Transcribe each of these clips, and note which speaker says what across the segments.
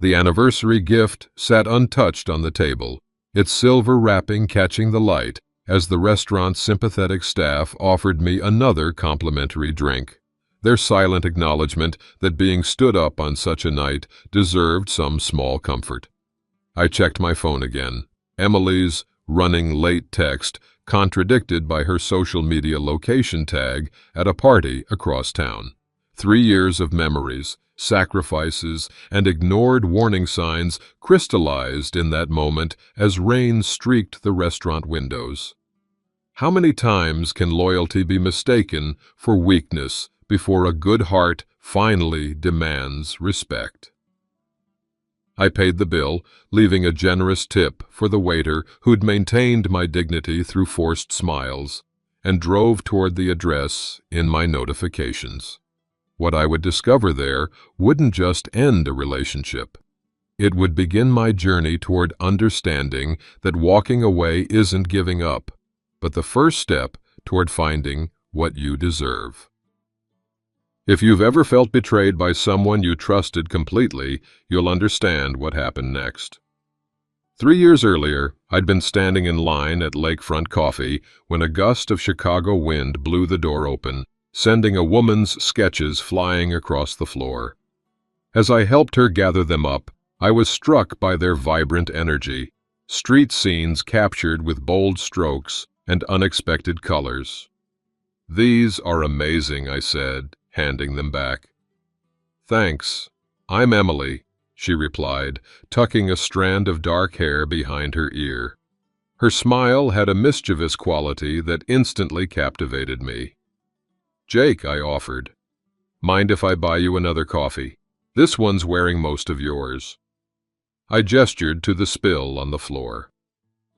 Speaker 1: The anniversary gift sat untouched on the table, its silver wrapping catching the light as the restaurant's sympathetic staff offered me another complimentary drink, their silent acknowledgement that being stood up on such a night deserved some small comfort. I checked my phone again. Emily's running late text contradicted by her social media location tag at a party across town. 3 years of memories, sacrifices, and ignored warning signs crystallized in that moment as rain streaked the restaurant windows. How many times can loyalty be mistaken for weakness before a good heart finally demands respect? I paid the bill, leaving a generous tip for the waiter who'd maintained my dignity through forced smiles, and drove toward the address in my notifications. What I would discover there wouldn't just end a relationship. It would begin my journey toward understanding that walking away isn't giving up, but the first step toward finding what you deserve. If you've ever felt betrayed by someone you trusted completely, you'll understand what happened next. 3 years earlier, I'd been standing in line at Lakefront Coffee when a gust of Chicago wind blew the door open, sending a woman's sketches flying across the floor. As I helped her gather them up, I was struck by their vibrant energy, street scenes captured with bold strokes and unexpected colors. "These are amazing," I said, handing them back. "Thanks. I'm Emily," she replied, tucking a strand of dark hair behind her ear. Her smile had a mischievous quality that instantly captivated me. "Jake," I offered. "Mind if I buy you another coffee? This one's wearing most of yours." I gestured to the spill on the floor.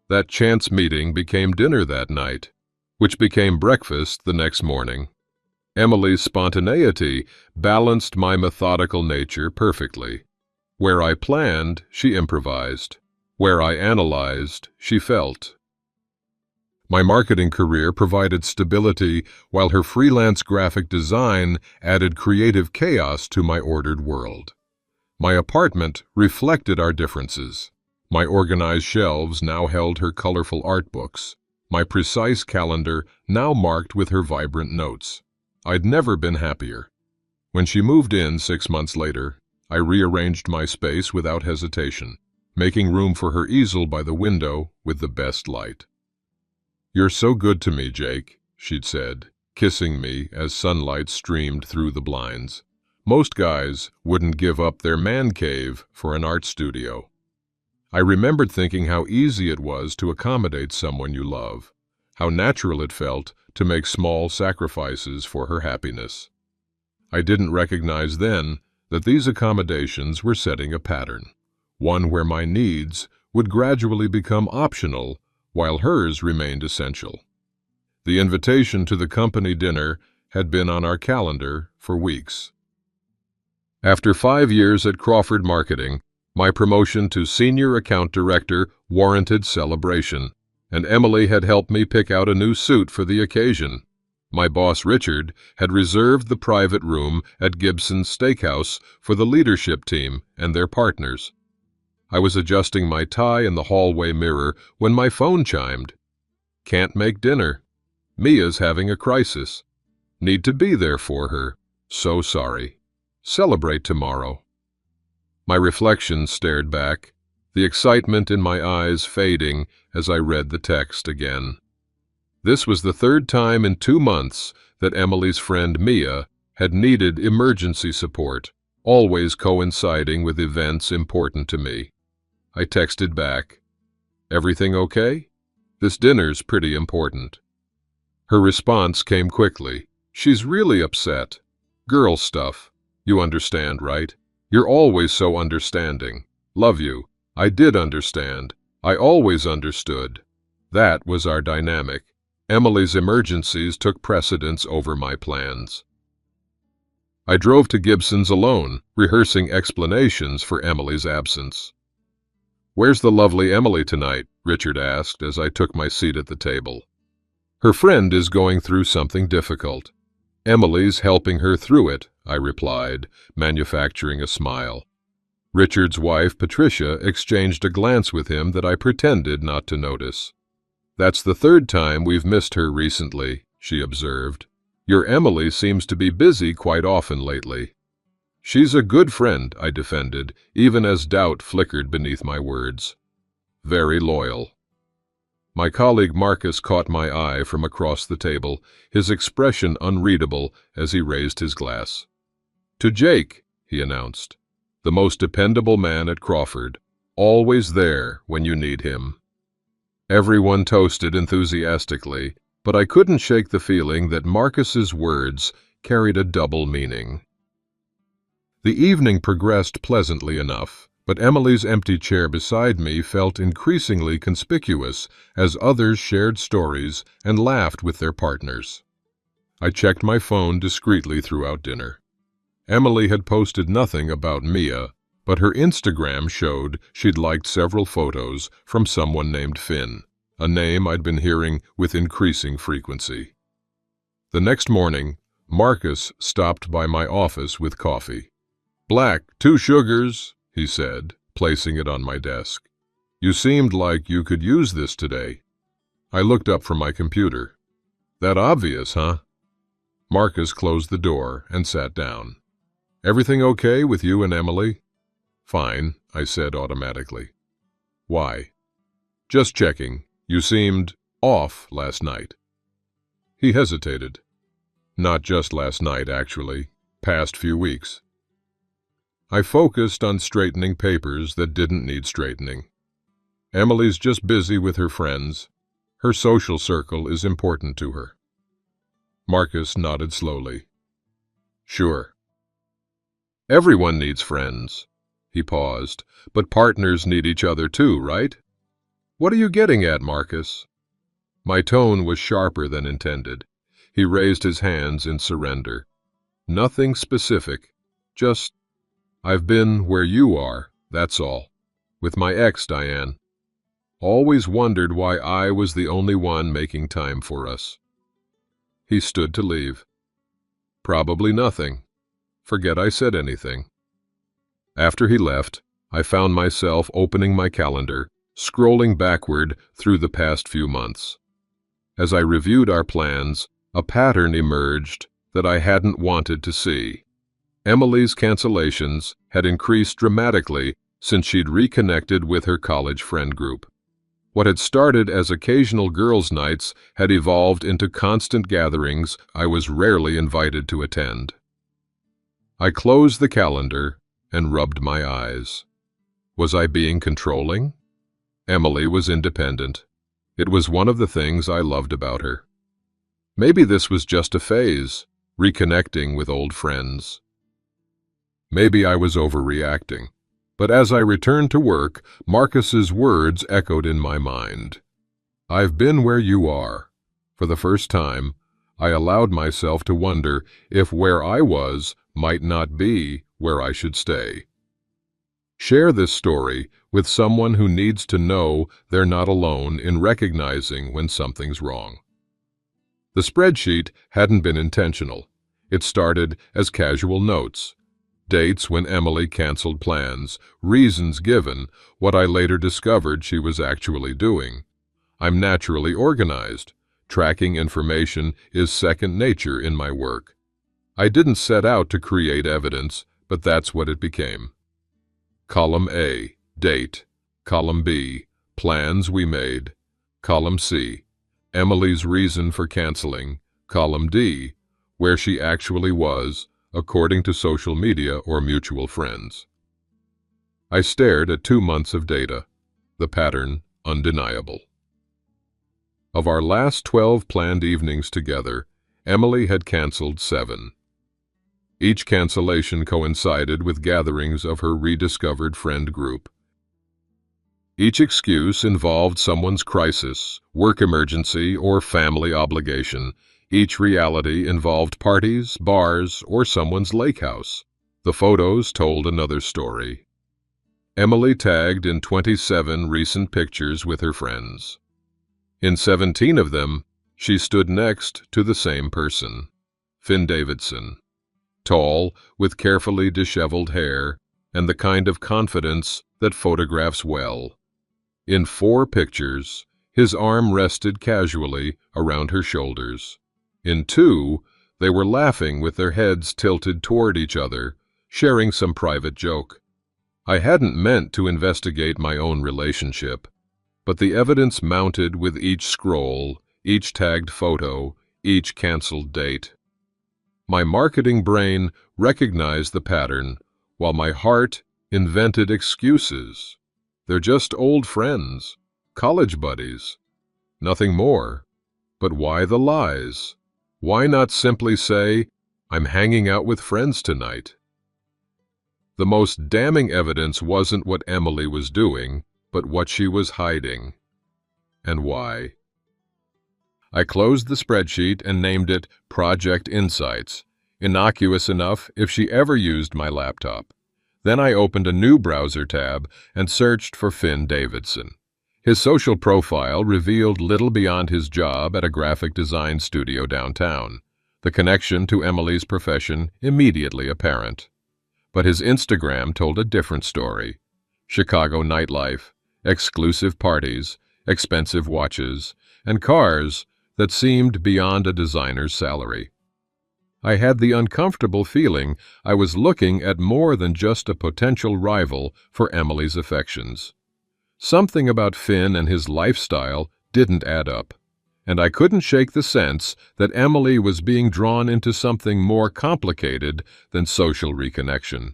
Speaker 1: That chance meeting became dinner that night, which became breakfast the next morning. Emily's spontaneity balanced my methodical nature perfectly. Where I planned, she improvised. Where I analyzed, she felt. My marketing career provided stability, while her freelance graphic design added creative chaos to my ordered world. My apartment reflected our differences. My organized shelves now held her colorful art books. My precise calendar now marked with her vibrant notes. I'd never been happier. When she moved in 6 months later, I rearranged my space without hesitation, making room for her easel by the window with the best light. "You're so good to me, Jake," she'd said, kissing me as sunlight streamed through the blinds. Most guys wouldn't give up their man cave for an art studio. I remembered thinking how easy it was to accommodate someone you love, how natural it felt to make small sacrifices for her happiness. I didn't recognize then that these accommodations were setting a pattern, one where my needs would gradually become optional while hers remained essential. The invitation to the company dinner had been on our calendar for weeks. After 5 years at Crawford Marketing, my promotion to Senior Account Director warranted celebration, and Emily had helped me pick out a new suit for the occasion. My boss, Richard, had reserved the private room at Gibson's Steakhouse for the leadership team and their partners. I was adjusting my tie in the hallway mirror when my phone chimed. "Can't make dinner. Mia's having a crisis. Need to be there for her. So sorry. Celebrate tomorrow." My reflection stared back, the excitement in my eyes fading as I read the text again. This was the 3rd time in 2 months that Emily's friend Mia had needed emergency support, always coinciding with events important to me. I texted back, "Everything okay? This dinner's pretty important." Her response came quickly. "She's really upset. Girl stuff. You understand, right? You're always so understanding. Love you. I did understand. I always understood." That was our dynamic. Emily's emergencies took precedence over my plans. I drove to Gibson's alone, rehearsing explanations for Emily's absence. "Where's the lovely Emily tonight?" Richard asked as I took my seat at the table. "Her friend is going through something difficult. Emily's helping her through it," I replied, manufacturing a smile. Richard's wife, Patricia, exchanged a glance with him that I pretended not to notice. "That's the third time we've missed her recently," she observed. "Your Emily seems to be busy quite often lately." "She's a good friend," I defended, even as doubt flickered beneath my words. "Very loyal." My colleague Marcus caught my eye from across the table, his expression unreadable as he raised his glass. "To Jake," he announced, "the most dependable man at Crawford, always there when you need him." Everyone toasted enthusiastically, but I couldn't shake the feeling that Marcus's words carried a double meaning. The evening progressed pleasantly enough, but Emily's empty chair beside me felt increasingly conspicuous as others shared stories and laughed with their partners. I checked my phone discreetly throughout dinner. Emily had posted nothing about Mia, but her Instagram showed she'd liked several photos from someone named Finn, a name I'd been hearing with increasing frequency. The next morning, Marcus stopped by my office with coffee. "Black, 2 sugars," he said, placing it on my desk. "You seemed like you could use this today." I looked up from my computer. "That obvious, huh?" Marcus closed the door and sat down. "Everything okay with you and Emily?" "Fine," I said automatically. "Why?" "Just checking. You seemed off last night." He hesitated. "Not just last night, actually. Past few weeks." I focused on straightening papers that didn't need straightening. Emily's just busy with her friends. Her social circle is important to her. Marcus nodded slowly. "Sure." "Everyone needs friends." He paused. "But partners need each other too, right?" "What are you getting at, Marcus?" My tone was sharper than intended. He raised his hands in surrender. "Nothing specific. Just, I've been where you are, that's all. With my ex, Diane. Always wondered why I was the only one making time for us." He stood to leave. "Probably nothing. Forget I said anything." After he left, I found myself opening my calendar, scrolling backward through the past few months. As I reviewed our plans, a pattern emerged that I hadn't wanted to see. Emily's cancellations had increased dramatically since she'd reconnected with her college friend group. What had started as occasional girls' nights had evolved into constant gatherings I was rarely invited to attend. I closed the calendar and rubbed my eyes. Was I being controlling? Emily was independent. It was one of the things I loved about her. Maybe this was just a phase, reconnecting with old friends. Maybe I was overreacting, but as I returned to work, Marcus's words echoed in my mind. "I've been where you are." For the first time, I allowed myself to wonder if where I was might not be where I should stay. Share this story with someone who needs to know they're not alone in recognizing when something's wrong. The spreadsheet hadn't been intentional. It started as casual notes. Dates when Emily canceled plans, reasons given, what I later discovered she was actually doing. I'm naturally organized. Tracking information is second nature in my work. I didn't set out to create evidence, but that's what it became. Column A, date. Column B, plans we made. Column C, Emily's reason for canceling. Column D, where she actually was, according to social media or mutual friends. I stared at 2 months of data, the pattern undeniable. Of our last 12 planned evenings together, Emily had canceled 7. Each cancellation coincided with gatherings of her rediscovered friend group. Each excuse involved someone's crisis, work emergency, or family obligation. Each reality involved parties, bars, or someone's lake house. The photos told another story. Emily tagged in 27 recent pictures with her friends. In 17 of them, she stood next to the same person, Finn Davidson. Tall, with carefully disheveled hair, and the kind of confidence that photographs well. In 4 pictures, his arm rested casually around her shoulders. In 2, they were laughing with their heads tilted toward each other, sharing some private joke. I hadn't meant to investigate my own relationship, but the evidence mounted with each scroll, each tagged photo, each canceled date. My marketing brain recognized the pattern, while my heart invented excuses. They're just old friends, college buddies, nothing more. But why the lies? Why not simply say, "I'm hanging out with friends tonight"? The most damning evidence wasn't what Emily was doing, but what she was hiding. And why? I closed the spreadsheet and named it Project Insights, innocuous enough if she ever used my laptop. Then I opened a new browser tab and searched for Finn Davidson. His social profile revealed little beyond his job at a graphic design studio downtown, the connection to Emily's profession immediately apparent. But his Instagram told a different story. Chicago nightlife, exclusive parties, expensive watches, and cars that seemed beyond a designer's salary. I had the uncomfortable feeling I was looking at more than just a potential rival for Emily's affections. Something about Finn and his lifestyle didn't add up, and I couldn't shake the sense that Emily was being drawn into something more complicated than social reconnection.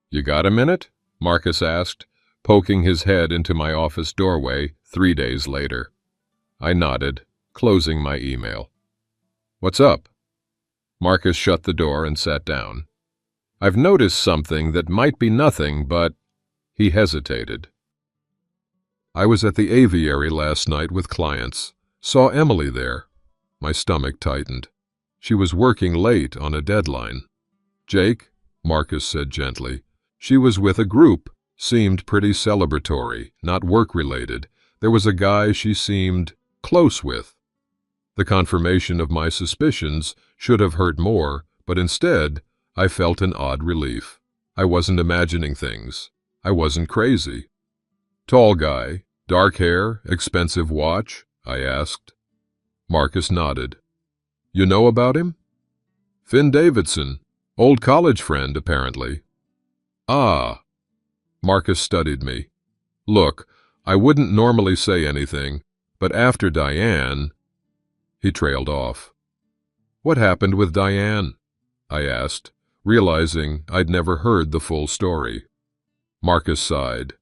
Speaker 1: "You got a minute?" Marcus asked, poking his head into my office doorway 3 days later. I nodded, closing my email. "What's up?" Marcus shut the door and sat down. "I've noticed something that might be nothing, but—" He hesitated. "I was at the aviary last night with clients. Saw Emily there." My stomach tightened. She was working late on a deadline. "Jake," Marcus said gently, "she was with a group. Seemed pretty celebratory, not work-related. There was a guy she seemed close with." The confirmation of my suspicions should have hurt more, but instead, I felt an odd relief. I wasn't imagining things. I wasn't crazy. "Tall guy, dark hair, expensive watch?" I asked. Marcus nodded. "You know about him?" "Finn Davidson, old college friend, apparently." "Ah." Marcus studied me. "Look, I wouldn't normally say anything, but after Diane—" He trailed off. "What happened with Diane?" I asked, realizing I'd never heard the full story. Marcus sighed.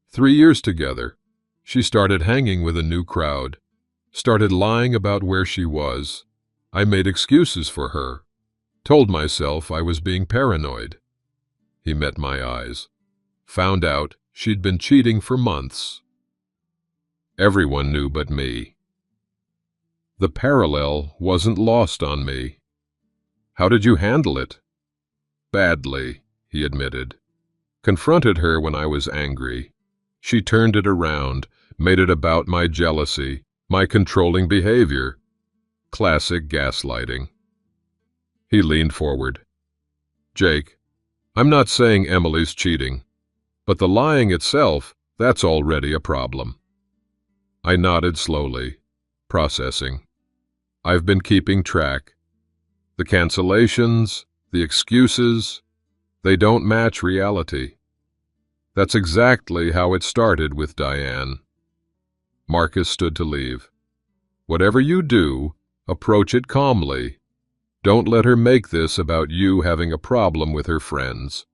Speaker 1: 3 years together. She started hanging with a new crowd. Started lying about where she was. I made excuses for her. Told myself I was being paranoid." He met my eyes. "Found out she'd been cheating for months. Everyone knew but me." The parallel wasn't lost on me. "How did you handle it?" "Badly," he admitted. "Confronted her when I was angry. She turned it around, made it about my jealousy, my controlling behavior. Classic gaslighting." He leaned forward. "Jake, I'm not saying Emily's cheating, but the lying itself, that's already a problem." I nodded slowly, processing. I've been keeping track. The cancellations, the excuses, they don't match reality. That's exactly how it started with Diane. Marcus stood to leave. "Whatever you do, approach it calmly. Don't let her make this about you having a problem with her friends.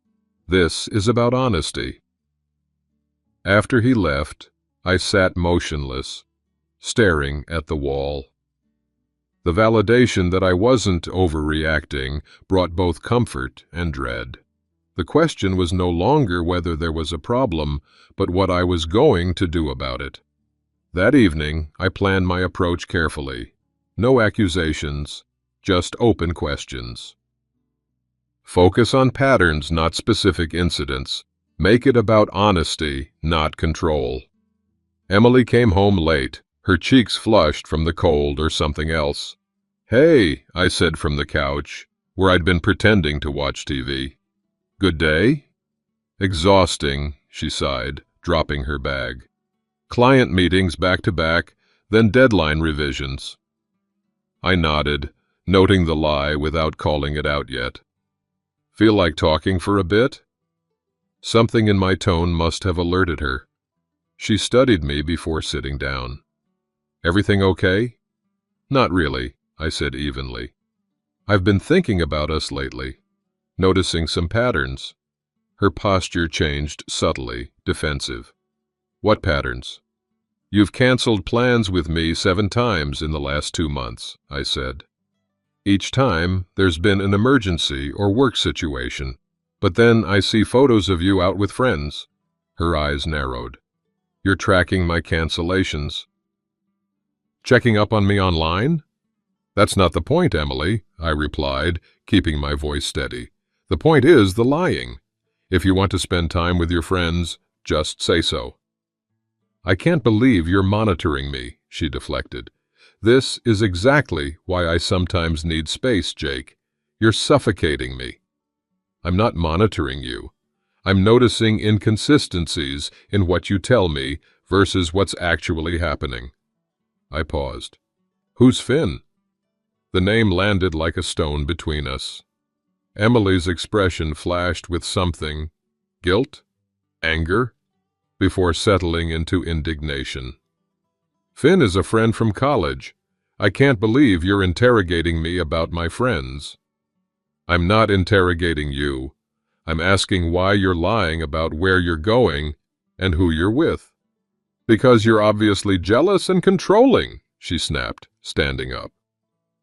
Speaker 1: This is about honesty." After he left, I sat motionless, staring at the wall. The validation that I wasn't overreacting brought both comfort and dread. The question was no longer whether there was a problem, but what I was going to do about it. That evening, I planned my approach carefully. No accusations, just open questions. Focus on patterns, not specific incidents. Make it about honesty, not control. Emily came home late, her cheeks flushed from the cold or something else. "Hey," I said from the couch, where I'd been pretending to watch TV. "Good day?" Exhausting, she sighed, dropping her bag. Client meetings back to back, then deadline revisions. I nodded, noting the lie without calling it out yet. Feel like talking for a bit? Something in my tone must have alerted her. She studied me before sitting down. Everything okay? Not really, I said evenly. I've been thinking about us lately, noticing some patterns. Her posture changed subtly, defensive. What patterns? You've canceled plans with me 7 times in the last 2 months, I said. Each time, there's been an emergency or work situation, but then I see photos of you out with friends. Her eyes narrowed. You're tracking my cancellations. Checking up on me online? That's not the point, Emily, I replied, keeping my voice steady. The point is the lying. If you want to spend time with your friends, just say so. I can't believe you're monitoring me, she deflected. This is exactly why I sometimes need space, Jake. You're suffocating me. I'm not monitoring you. I'm noticing inconsistencies in what you tell me versus what's actually happening. I paused. Who's Finn? The name landed like a stone between us. Emily's expression flashed with something, guilt, anger, before settling into indignation. Finn is a friend from college. I can't believe you're interrogating me about my friends. I'm not interrogating you. I'm asking why you're lying about where you're going and who you're with. Because you're obviously jealous and controlling, she snapped, standing up.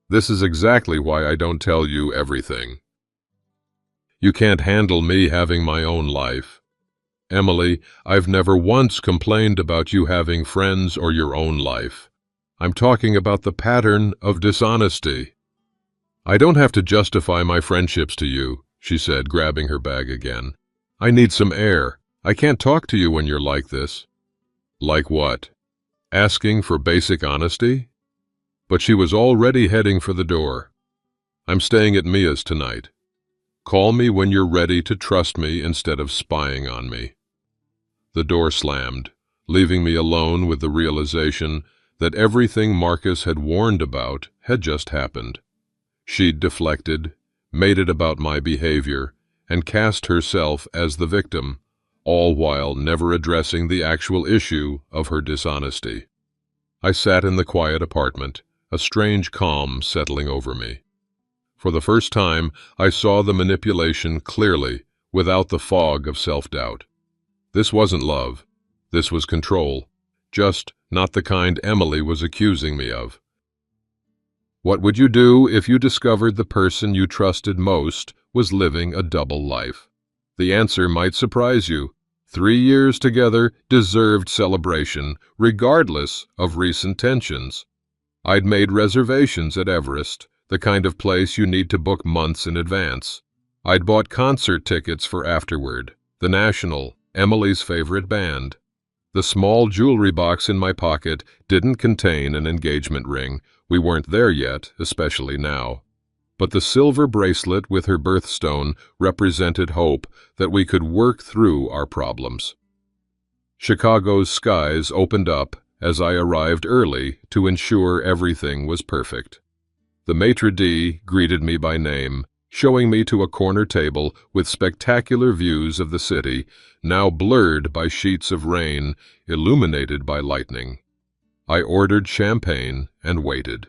Speaker 1: This is exactly why I don't tell you everything. You can't handle me having my own life. Emily, I've never once complained about you having friends or your own life. I'm talking about the pattern of dishonesty. I don't have to justify my friendships to you, she said, grabbing her bag again. I need some air. I can't talk to you when you're like this. Like what? Asking for basic honesty? But she was already heading for the door. I'm staying at Mia's tonight. Call me when you're ready to trust me instead of spying on me. The door slammed, leaving me alone with the realization that everything Marcus had warned about had just happened. She'd deflected, made it about my behavior, and cast herself as the victim, all while never addressing the actual issue of her dishonesty. I sat in the quiet apartment, a strange calm settling over me. For the first time, I saw the manipulation clearly, without the fog of self-doubt. This wasn't love. This was control, just not the kind Emily was accusing me of. What would you do if you discovered the person you trusted most was living a double life? The answer might surprise you. 3 years together deserved celebration, regardless of recent tensions. I'd made reservations at Everest, the kind of place you need to book months in advance. I'd bought concert tickets for afterward, the National, Emily's favorite band. The small jewelry box in my pocket didn't contain an engagement ring. We weren't there yet, especially now. But the silver bracelet with her birthstone represented hope that we could work through our problems. Chicago's skies opened up as I arrived early to ensure everything was perfect. The maitre d' greeted me by name, showing me to a corner table with spectacular views of the city, now blurred by sheets of rain, illuminated by lightning. I ordered champagne and waited.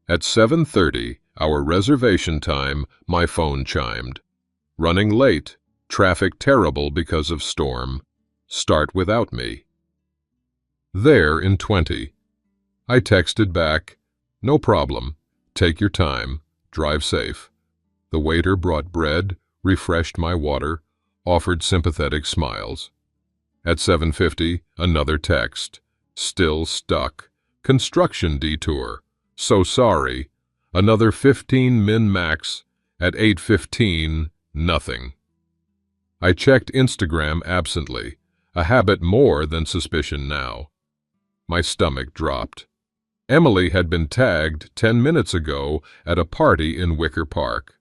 Speaker 1: At 7:30, our reservation time, my phone chimed. Running late, traffic terrible because of storm. Start without me. There in 20. I texted back, no problem, take your time, drive safe. The waiter brought bread, refreshed my water, offered sympathetic smiles. At 7:50, another text, still stuck, construction detour, so sorry, another 15 min max, at 8:15, nothing. I checked Instagram absently, a habit more than suspicion now. My stomach dropped. Emily had been tagged 10 minutes ago at a party in Wicker Park.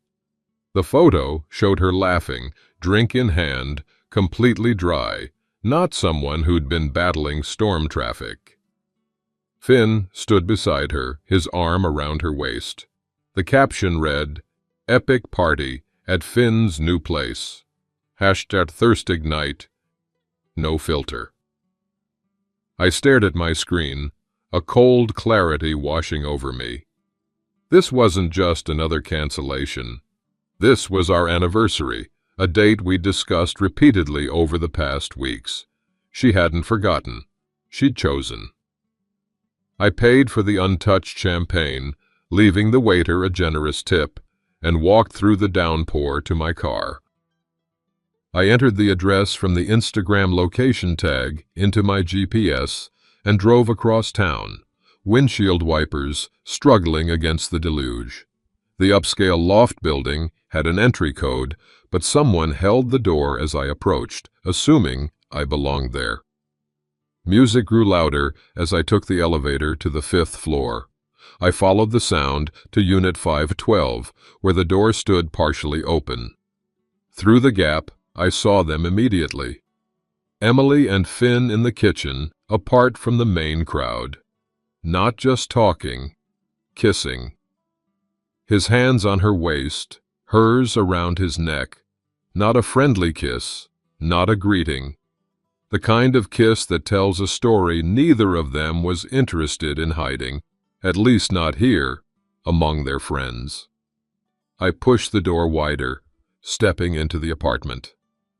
Speaker 1: The photo showed her laughing, drink in hand, completely dry, not someone who'd been battling storm traffic. Finn stood beside her, his arm around her waist. The caption read, "Epic Party at Finn's New Place. #ThirstIgnite. No filter." I stared at my screen, a cold clarity washing over me. This wasn't just another cancellation. This was our anniversary, a date we'd discussed repeatedly over the past weeks. She hadn't forgotten. She'd chosen. I paid for the untouched champagne, leaving the waiter a generous tip, and walked through the downpour to my car. I entered the address from the Instagram location tag into my GPS and drove across town, windshield wipers struggling against the deluge. The upscale loft building had an entry code, but someone held the door as I approached, assuming I belonged there. Music grew louder as I took the elevator to the 5th floor. I followed the sound to Unit 512, where the door stood partially open. Through the gap, I saw them immediately. Emily and Finn in the kitchen, apart from the main crowd. Not just talking, kissing. His hands on her waist, hers around his neck. Not a friendly kiss, not a greeting. The kind of kiss that tells a story neither of them was interested in hiding, at least not here, among their friends. I pushed the door wider, stepping into the apartment.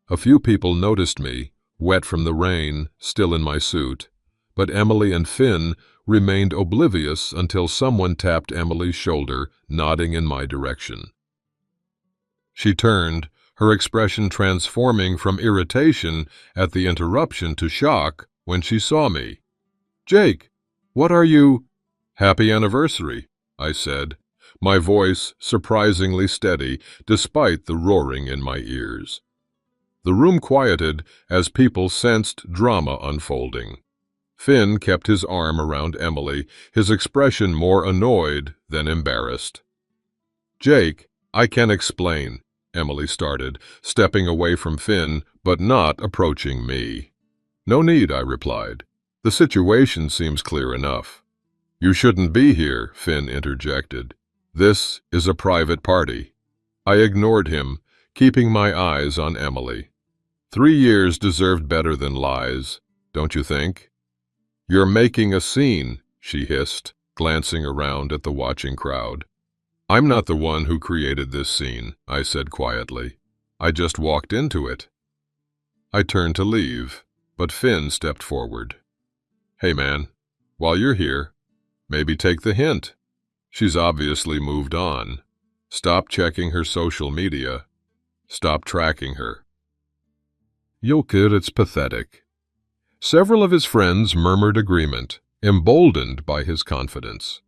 Speaker 1: A few people noticed me, wet from the rain, still in my suit, but Emily and Finn remained oblivious until someone tapped Emily's shoulder, nodding in my direction. She turned, her expression transforming from irritation at the interruption to shock when she saw me. "Jake, what are you—" "Happy anniversary," I said, my voice surprisingly steady despite the roaring in my ears. The room quieted as people sensed drama unfolding. Finn kept his arm around Emily, his expression more annoyed than embarrassed. "Jake, I can explain," Emily started, stepping away from Finn, but not approaching me. "No need," I replied. "The situation seems clear enough." "You shouldn't be here," Finn interjected. "This is a private party." I ignored him, keeping my eyes on Emily. 3 years deserved better than lies, don't you think? "You're making a scene," she hissed, glancing around at the watching crowd. "I'm not the one who created this scene," I said quietly. "I just walked into it." I turned to leave, but Finn stepped forward. "Hey man, while you're here, maybe take the hint. She's obviously moved on. Stop checking her social media. Stop tracking her." Joker, it's pathetic. Several of his friends murmured agreement, emboldened by his confidence.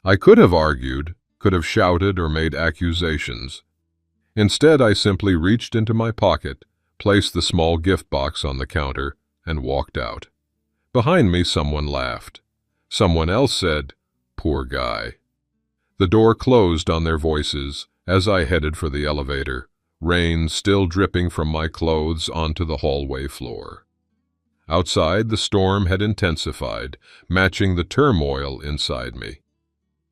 Speaker 1: I could have argued, could have shouted or made accusations. Instead, I simply reached into my pocket, placed the small gift box on the counter, and walked out. Behind me, someone laughed. Someone else said, "Poor guy." The door closed on their voices as I headed for the elevator, rain still dripping from my clothes onto the hallway floor. Outside, the storm had intensified, matching the turmoil inside me.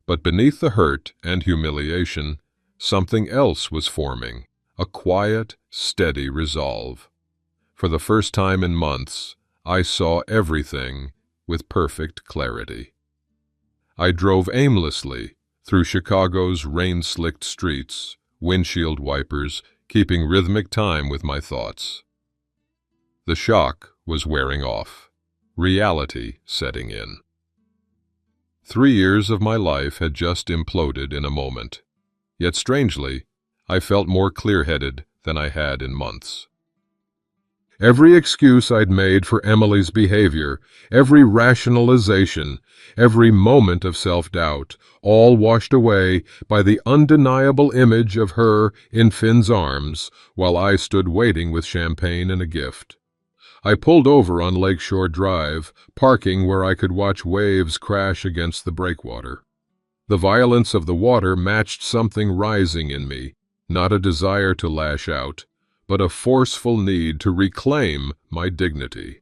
Speaker 1: But beneath the hurt and humiliation, something else was forming, a quiet, steady resolve. For the first time in months, I saw everything with perfect clarity. I drove aimlessly through Chicago's rain-slicked streets, windshield wipers keeping rhythmic time with my thoughts. The shock was wearing off, reality setting in. 3 years of my life had just imploded in a moment. Yet strangely, I felt more clear-headed than I had in months. Every excuse I'd made for Emily's behavior, every rationalization, every moment of self-doubt, all washed away by the undeniable image of her in Finn's arms while I stood waiting with champagne and a gift. I pulled over on Lakeshore Drive, parking where I could watch waves crash against the breakwater. The violence of the water matched something rising in me, not a desire to lash out, but a forceful need to reclaim my dignity.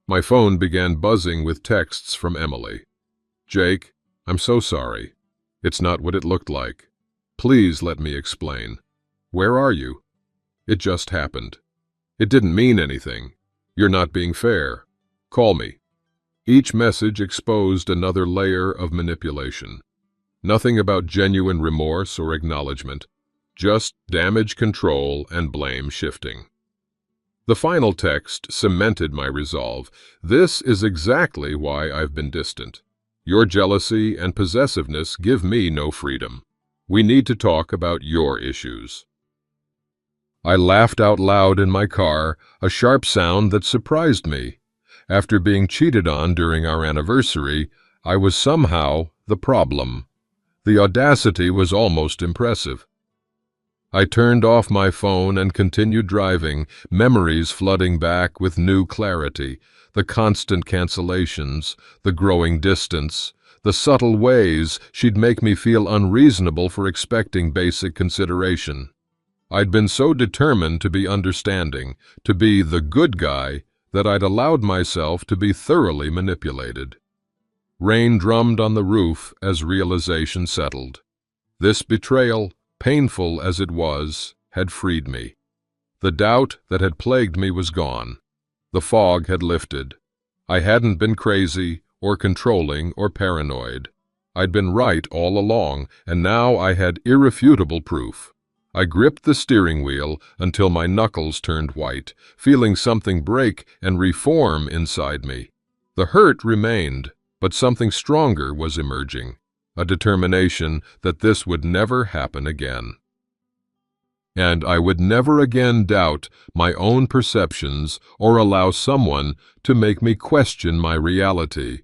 Speaker 1: My phone began buzzing with texts from Emily. "Jake, I'm so sorry. It's not what it looked like. Please let me explain. Where are you? It just happened. It didn't mean anything. You're not being fair. Call me." Each message exposed another layer of manipulation. Nothing about genuine remorse or acknowledgement, just damage control and blame shifting. The final text cemented my resolve. This is exactly why I've been distant. Your jealousy and possessiveness give me no freedom. We need to talk about your issues. I laughed out loud in my car, a sharp sound that surprised me. After being cheated on during our anniversary, I was somehow the problem. The audacity was almost impressive. I turned off my phone and continued driving, memories flooding back with new clarity, the constant cancellations, the growing distance, the subtle ways she'd make me feel unreasonable for expecting basic consideration. I'd been so determined to be understanding, to be the good guy, that I'd allowed myself to be thoroughly manipulated. Rain drummed on the roof as realization settled. This betrayal, painful as it was, had freed me. The doubt that had plagued me was gone. The fog had lifted. I hadn't been crazy or controlling or paranoid. I'd been right all along, and now I had irrefutable proof. I gripped the steering wheel until my knuckles turned white, feeling something break and reform inside me. The hurt remained, but something stronger was emerging, a determination that this would never happen again. And I would never again doubt my own perceptions or allow someone to make me question my reality.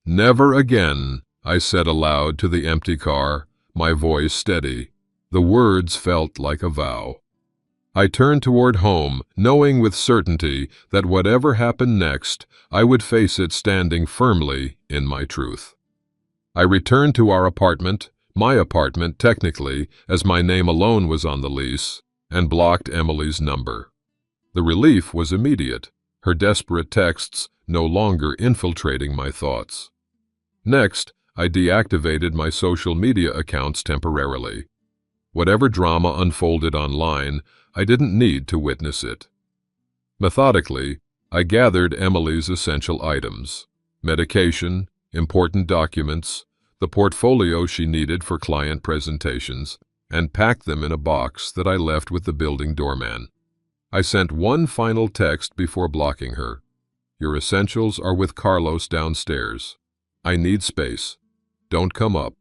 Speaker 1: "Never again," I said aloud to the empty car, my voice steady. The words felt like a vow. I turned toward home, knowing with certainty that whatever happened next, I would face it standing firmly in my truth. I returned to our apartment, my apartment technically, as my name alone was on the lease, and blocked Emily's number. The relief was immediate, her desperate texts no longer infiltrating my thoughts. Next, I deactivated my social media accounts temporarily. Whatever drama unfolded online, I didn't need to witness it. Methodically, I gathered Emily's essential items: medication, important documents, the portfolio she needed for client presentations, and packed them in a box that I left with the building doorman. I sent one final text before blocking her. "Your essentials are with Carlos downstairs. I need space. Don't come up.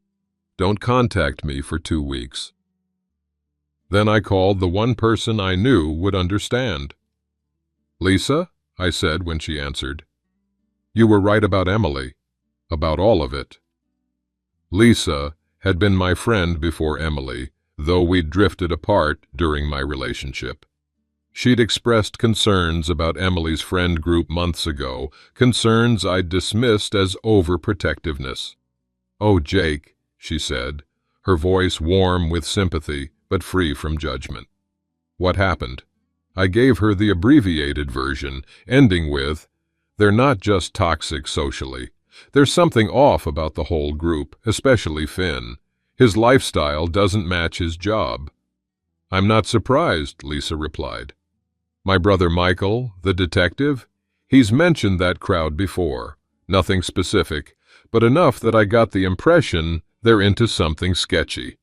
Speaker 1: Don't contact me for 2 weeks." Then I called the one person I knew would understand. "Lisa," I said when she answered. "You were right about Emily. About all of it." Lisa had been my friend before Emily, though we'd drifted apart during my relationship. She'd expressed concerns about Emily's friend group months ago, concerns I'd dismissed as overprotectiveness. "Oh, Jake," she said, her voice warm with sympathy but free from judgment. "What happened?" I gave her the abbreviated version, ending with, "They're not just toxic socially. There's something off about the whole group, especially Finn. His lifestyle doesn't match his job." "I'm not surprised," Lisa replied. "My brother Michael, the detective, he's mentioned that crowd before. Nothing specific, but enough that I got the impression they're into something sketchy."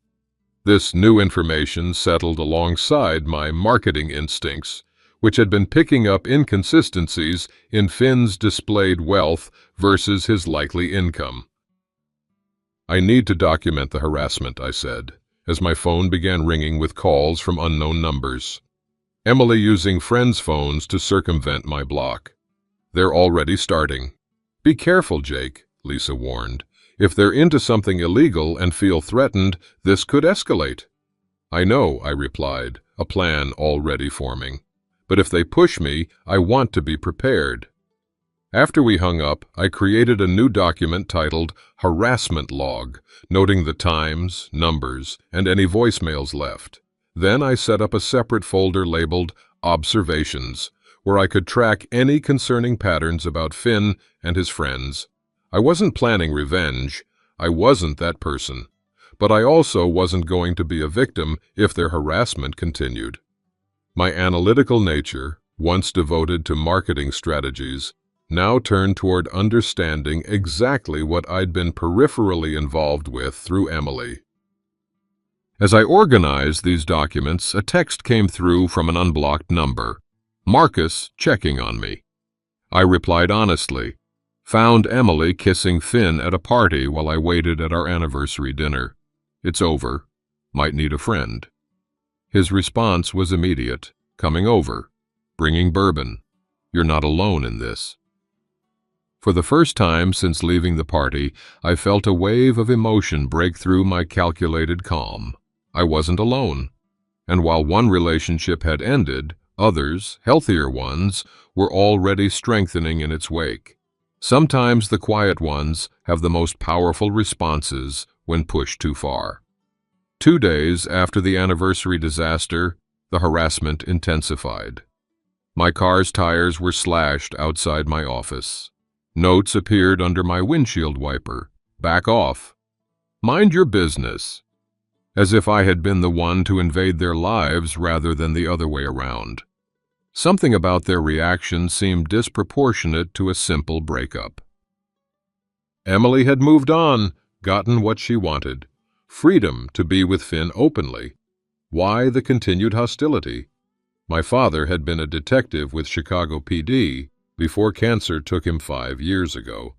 Speaker 1: This new information settled alongside my marketing instincts, which had been picking up inconsistencies in Finn's displayed wealth versus his likely income. "I need to document the harassment," I said, as my phone began ringing with calls from unknown numbers. Emily using friends' phones to circumvent my block. "They're already starting." "Be careful, Jake," Lisa warned. "If they're into something illegal and feel threatened, this could escalate." "I know," I replied, a plan already forming. "But if they push me, I want to be prepared." After we hung up, I created a new document titled Harassment Log, noting the times, numbers, and any voicemails left. Then I set up a separate folder labeled observations, where I could track any concerning patterns about Finn and his friends. I wasn't planning revenge. I wasn't that person. But I also wasn't going to be a victim if their harassment continued. My analytical nature, once devoted to marketing strategies, now turned toward understanding exactly what I'd been peripherally involved with through Emily. As I organized these documents, a text came through from an unblocked number. Marcus checking on me. I replied honestly. Found Emily kissing Finn at a party while I waited at our anniversary dinner. It's over. Might need a friend. His response was immediate. Coming over. Bringing bourbon. You're not alone in this. For the first time since leaving the party, I felt a wave of emotion break through my calculated calm. I wasn't alone. And while one relationship had ended, others, healthier ones, were already strengthening in its wake. Sometimes the quiet ones have the most powerful responses when pushed too far. 2 days after the anniversary disaster, the harassment intensified. My car's tires were slashed outside my office. Notes appeared under my windshield wiper. Back off. Mind your business. As if I had been the one to invade their lives rather than the other way around. Something about their reaction seemed disproportionate to a simple breakup. Emily had moved on, gotten what she wanted. Freedom to be with Finn openly. Why the continued hostility? My father had been a detective with Chicago PD before cancer took him 5 years ago.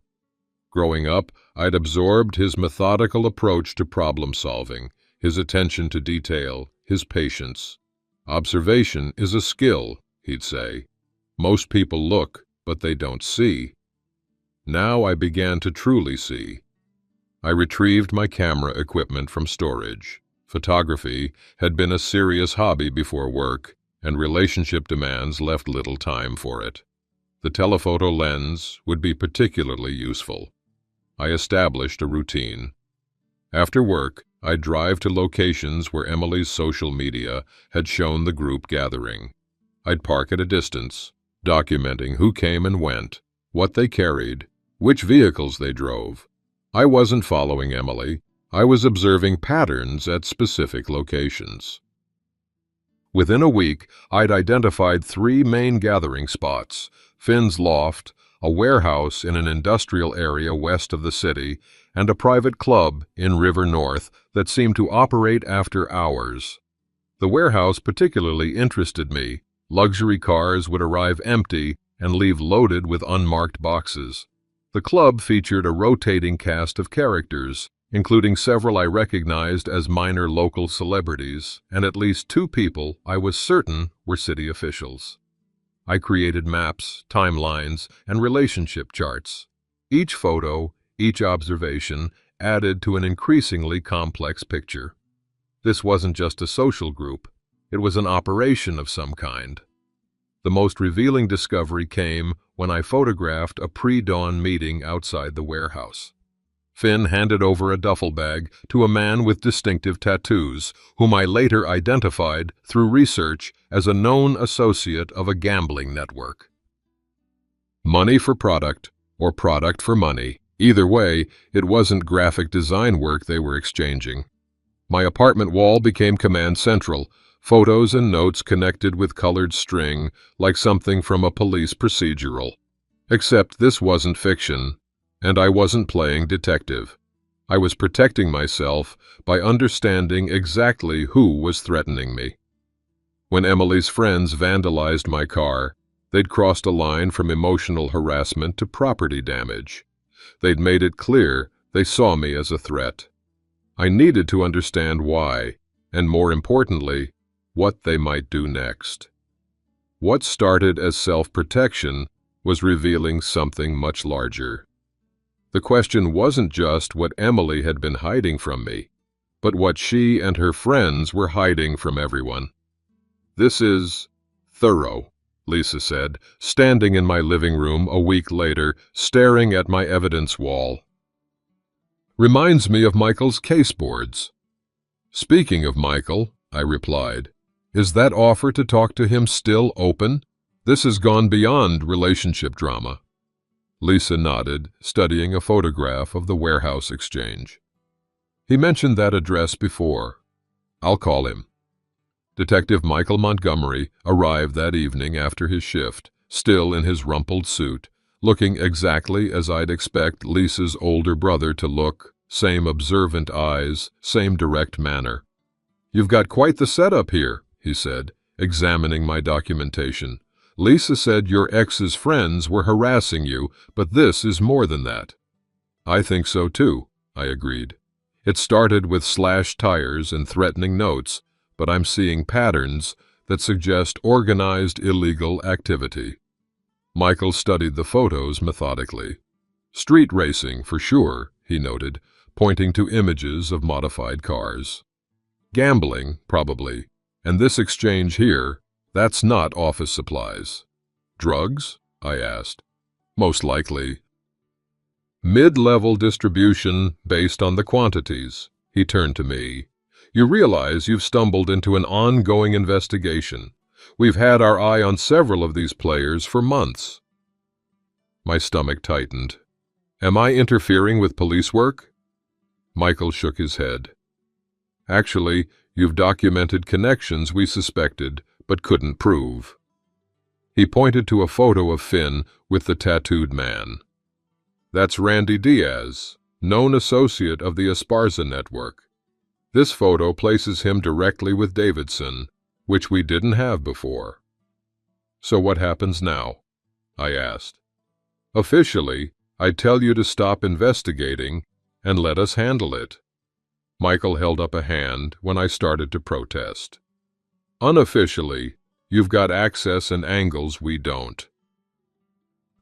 Speaker 1: Growing up, I'd absorbed his methodical approach to problem solving, his attention to detail, his patience. Observation is a skill, he'd say. Most people look, but they don't see. Now I began to truly see. I retrieved my camera equipment from storage. Photography had been a serious hobby before work, and relationship demands left little time for it. The telephoto lens would be particularly useful. I established a routine. After work, I'd drive to locations where Emily's social media had shown the group gathering. I'd park at a distance, documenting who came and went, what they carried, which vehicles they drove. I wasn't following Emily. I was observing patterns at specific locations. Within a week, I'd identified 3 main gathering spots: Finn's loft, a warehouse in an industrial area west of the city, and a private club in River North that seemed to operate after hours. The warehouse particularly interested me. Luxury cars would arrive empty and leave loaded with unmarked boxes. The club featured a rotating cast of characters, including several I recognized as minor local celebrities, and at least 2 people I was certain were city officials. I created maps, timelines, and relationship charts. Each photo, each observation, added to an increasingly complex picture. This wasn't just a social group. It was an operation of some kind. The most revealing discovery came when I photographed a pre-dawn meeting outside the warehouse. Finn handed over a duffel bag to a man with distinctive tattoos, whom I later identified through research as a known associate of a gambling network. Money for product, or product for money. Either way, it wasn't graphic design work they were exchanging. My apartment wall became command central, photos and notes connected with colored string like something from a police procedural. Except this wasn't fiction. And I wasn't playing detective. I was protecting myself by understanding exactly who was threatening me. When Emily's friends vandalized my car, they'd crossed a line from emotional harassment to property damage. They'd made it clear they saw me as a threat. I needed to understand why, and more importantly, what they might do next. What started as self-protection was revealing something much larger. The question wasn't just what Emily had been hiding from me, but what she and her friends were hiding from everyone. "This is thorough," Lisa said, standing in my living room a week later, staring at my evidence wall. "Reminds me of Michael's case boards." "Speaking of Michael," I replied, Is that offer to talk to him still open? This has gone beyond relationship drama. Lisa nodded, studying a photograph of the warehouse exchange. He mentioned that address before. I'll call him. Detective Michael Montgomery arrived that evening after his shift, still in his rumpled suit, looking exactly as I'd expect Lisa's older brother to look, same observant eyes, same direct manner. "You've got quite the setup here," he said, examining my documentation. "Lisa said your ex's friends were harassing you, but this is more than that." "I think so too," I agreed. "It started with slashed tires and threatening notes, but I'm seeing patterns that suggest organized illegal activity." Michael studied the photos methodically. "Street racing, for sure," he noted, pointing to images of modified cars. "Gambling, probably, and this exchange here, that's not office supplies." "Drugs?" I asked. "Most likely." "Mid-level distribution based on the quantities." He turned to me. "You realize you've stumbled into an ongoing investigation. We've had our eye on several of these players for months." My stomach tightened. "Am I interfering with police work?" Michael shook his head. "Actually, you've documented connections we suspected but couldn't prove." He pointed to a photo of Finn with the tattooed man. "That's Randy Diaz, known associate of the Esparza network. This photo places him directly with Davidson, which we didn't have before." "So what happens now?" I asked. "Officially, I tell you to stop investigating and let us handle it." Michael held up a hand when I started to protest. "Unofficially, you've got access and angles we don't.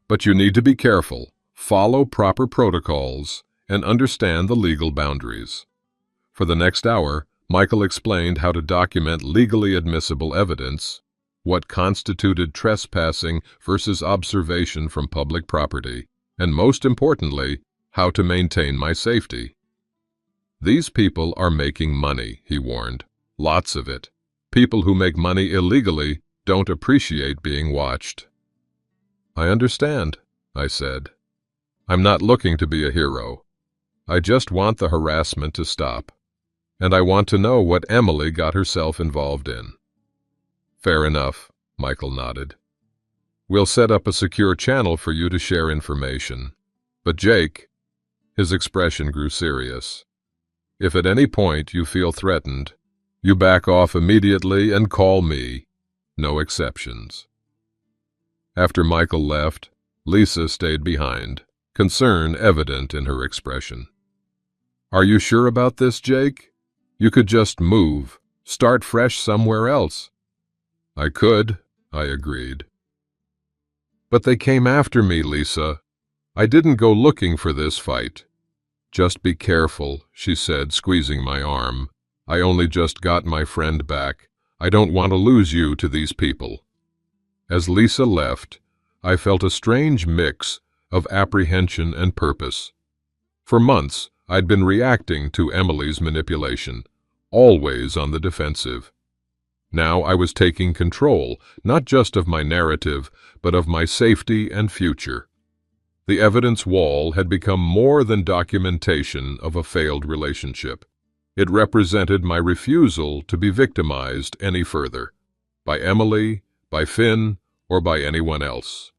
Speaker 1: But you need to be careful, follow proper protocols, and understand the legal boundaries." For the next hour, Michael explained how to document legally admissible evidence, what constituted trespassing versus observation from public property, and most importantly, how to maintain my safety. "These people are making money," he warned. "Lots of it. People who make money illegally don't appreciate being watched." "I understand," I said. "I'm not looking to be a hero. I just want the harassment to stop. And I want to know what Emily got herself involved in." "Fair enough," Michael nodded. "We'll set up a secure channel for you to share information. But Jake," his expression grew serious, "if at any point you feel threatened, you back off immediately and call me. No exceptions." After Michael left, Lisa stayed behind, concern evident in her expression. "Are you sure about this, Jake? You could just move, start fresh somewhere else." "I could," I agreed. "But they came after me, Lisa. I didn't go looking for this fight." "Just be careful," she said, squeezing my arm. "I only just got my friend back. I don't want to lose you to these people." As Lisa left, I felt a strange mix of apprehension and purpose. For months, I'd been reacting to Emily's manipulation, always on the defensive. Now I was taking control, not just of my narrative, but of my safety and future. The evidence wall had become more than documentation of a failed relationship. It represented my refusal to be victimized any further, by Emily, by Finn, or by anyone else.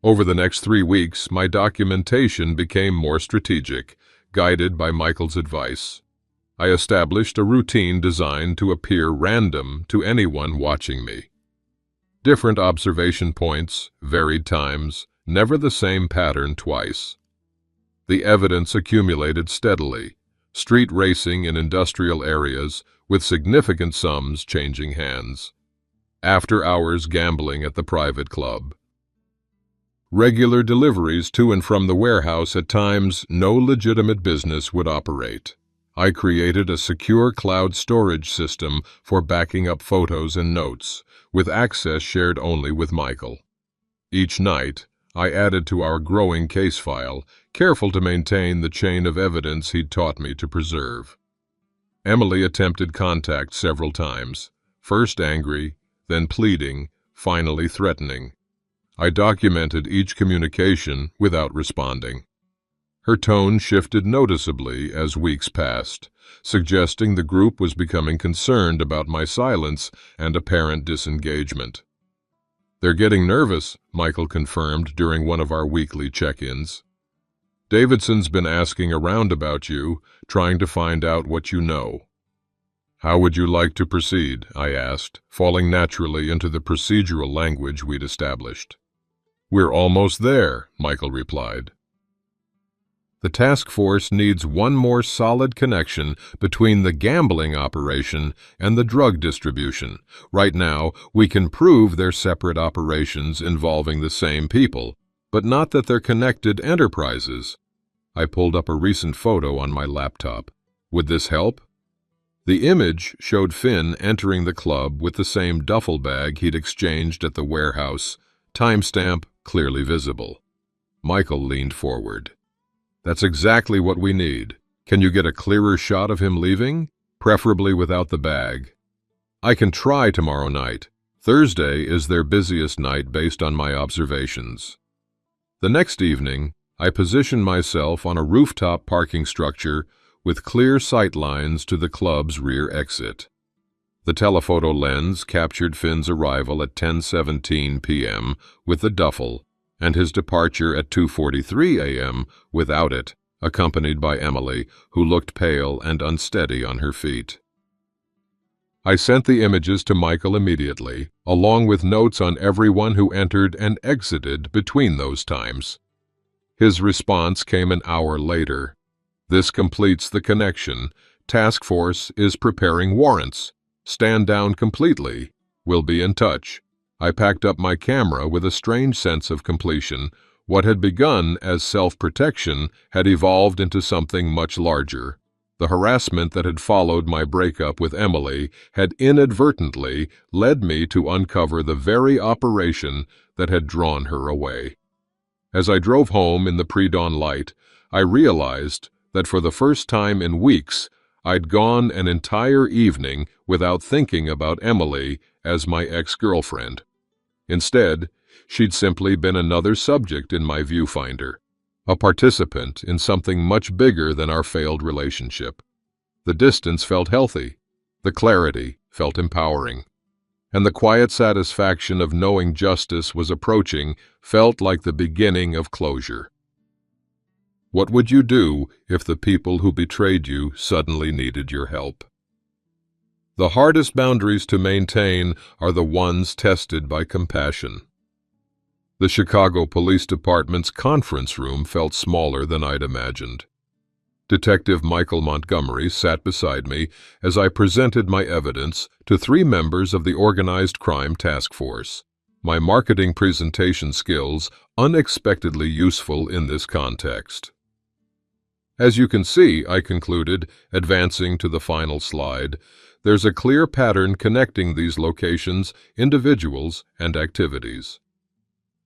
Speaker 1: Over the next 3 weeks, my documentation became more strategic, guided by Michael's advice. I established a routine designed to appear random to anyone watching me. Different observation points, varied times, never the same pattern twice. The evidence accumulated steadily, street racing in industrial areas with significant sums changing hands. After-hours gambling at the private club. Regular deliveries to and from the warehouse at times no legitimate business would operate. I created a secure cloud storage system for backing up photos and notes, with access shared only with Michael. Each night, I added to our growing case file, careful to maintain the chain of evidence he'd taught me to preserve. Emily attempted contact several times, first angry, then pleading, finally threatening. I documented each communication without responding. Her tone shifted noticeably as weeks passed, suggesting the group was becoming concerned about my silence and apparent disengagement. "They're getting nervous," Michael confirmed during one of our weekly check-ins. "Davidson's been asking around about you, trying to find out what you know." "How would you like to proceed?" I asked, falling naturally into the procedural language we'd established. "We're almost there," Michael replied. "The task force needs one more solid connection between the gambling operation and the drug distribution. Right now, we can prove they're separate operations involving the same people, but not that they're connected enterprises." I pulled up a recent photo on my laptop. Would this help? The image showed Finn entering the club with the same duffel bag he'd exchanged at the warehouse, timestamp clearly visible. Michael leaned forward. "That's exactly what we need. Can you get a clearer shot of him leaving, preferably without the bag?" "I can try tomorrow night. Thursday is their busiest night based on my observations." The next evening, I positioned myself on a rooftop parking structure with clear sight lines to the club's rear exit. The telephoto lens captured Finn's arrival at 10:17 p.m. with the duffel, and his departure at 2:43 a.m. without it, accompanied by Emily, who looked pale and unsteady on her feet. I sent the images to Michael immediately, along with notes on everyone who entered and exited between those times. His response came an hour later. "This completes the connection. Task Force is preparing warrants. Stand down completely. We'll be in touch." I packed up my camera with a strange sense of completion. What had begun as self-protection had evolved into something much larger. The harassment that had followed my breakup with Emily had inadvertently led me to uncover the very operation that had drawn her away. As I drove home in the pre-dawn light, I realized that for the first time in weeks, I'd gone an entire evening without thinking about Emily as my ex-girlfriend. Instead, she'd simply been another subject in my viewfinder, a participant in something much bigger than our failed relationship. The distance felt healthy, the clarity felt empowering, and the quiet satisfaction of knowing justice was approaching felt like the beginning of closure. What would you do if the people who betrayed you suddenly needed your help? The hardest boundaries to maintain are the ones tested by compassion. The Chicago Police Department's conference room felt smaller than I'd imagined. Detective Michael Montgomery sat beside me as I presented my evidence to 3 members of the Organized Crime Task Force. My marketing presentation skills unexpectedly useful in this context. "As you can see," I concluded, advancing to the final slide, "there's a clear pattern connecting these locations, individuals, and activities."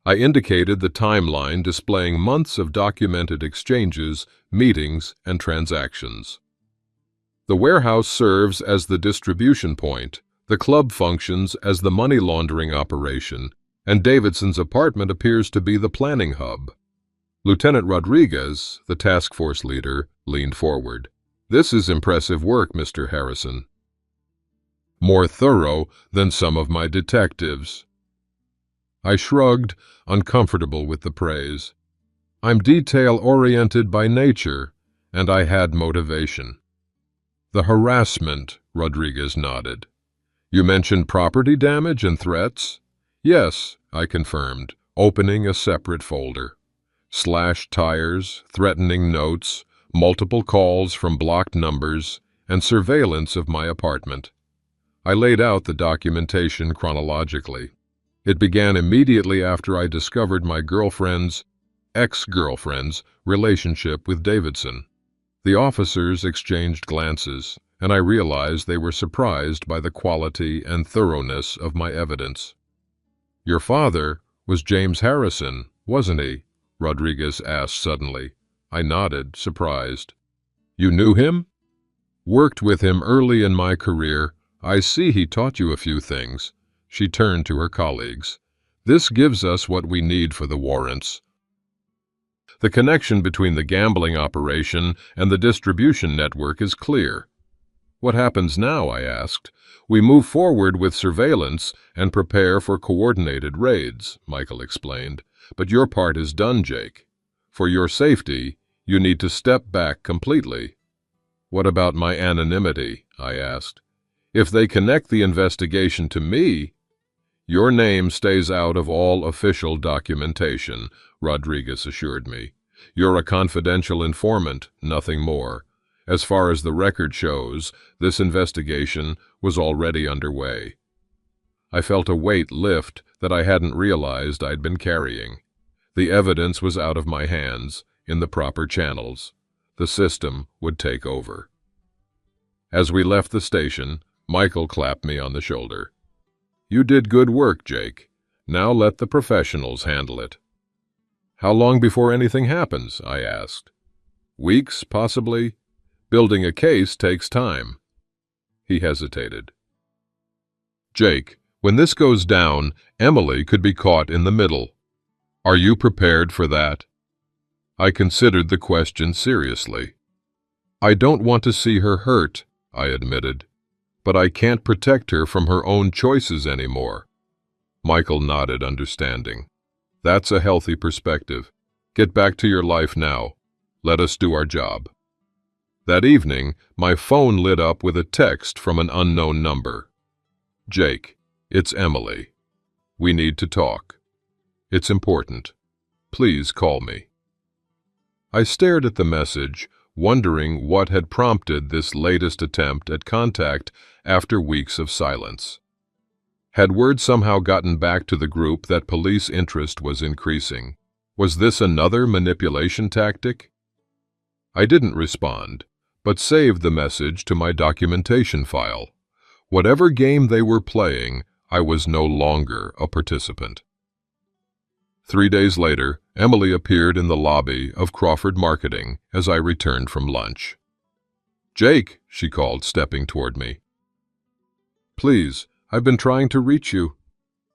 Speaker 1: I indicated the timeline displaying months of documented exchanges, meetings, and transactions. The warehouse serves as the distribution point, the club functions as the money laundering operation, and Davidson's apartment appears to be the planning hub. Lieutenant Rodriguez, the task force leader, leaned forward. "This is impressive work, Mr. Harrison. More thorough than some of my detectives." I shrugged, uncomfortable with the praise. "I'm detail-oriented by nature, and I had motivation." "The harassment," Rodriguez nodded. "You mentioned property damage and threats?" "Yes," I confirmed, opening a separate folder. Slashed tires, threatening notes, multiple calls from blocked numbers, and surveillance of my apartment. I laid out the documentation chronologically. It began immediately after I discovered my ex-girlfriend's relationship with Davidson. The officers exchanged glances, and I realized they were surprised by the quality and thoroughness of my evidence. "Your father was James Harrison, wasn't he?" Rodriguez asked suddenly. I nodded, surprised. "You knew him?" "Worked with him early in my career, I see he taught you a few things. She turned to her colleagues. This gives us what we need for the warrants. The connection between the gambling operation and the distribution network is clear. What happens now, I asked. We move forward with surveillance and prepare for coordinated raids, Michael explained. But your part is done, Jake. For your safety, you need to step back completely. What about my anonymity? I asked. If they connect the investigation to me, your name stays out of all official documentation, Rodriguez assured me. You're a confidential informant, nothing more. As far as the record shows, this investigation was already underway. I felt a weight lift that I hadn't realized I'd been carrying. The evidence was out of my hands, in the proper channels. The system would take over. As we left the station, Michael clapped me on the shoulder. You did good work, Jake. Now let the professionals handle it. How long before anything happens? I asked. Weeks, possibly. Building a case takes time. He hesitated. Jake, when this goes down, Emily could be caught in the middle. Are you prepared for that? I considered the question seriously. I don't want to see her hurt, I admitted, but I can't protect her from her own choices anymore. Michael nodded, understanding. That's a healthy perspective. Get back to your life now. Let us do our job. That evening, my phone lit up with a text from an unknown number. Jake, it's Emily. We need to talk. It's important. Please call me. I stared at the message, wondering what had prompted this latest attempt at contact after weeks of silence. Had word somehow gotten back to the group that police interest was increasing? Was this another manipulation tactic? I didn't respond, but saved the message to my documentation file. Whatever game they were playing, I was no longer a participant. 3 days later, Emily appeared in the lobby of Crawford Marketing as I returned from lunch. Jake, she called, stepping toward me. Please, I've been trying to reach you.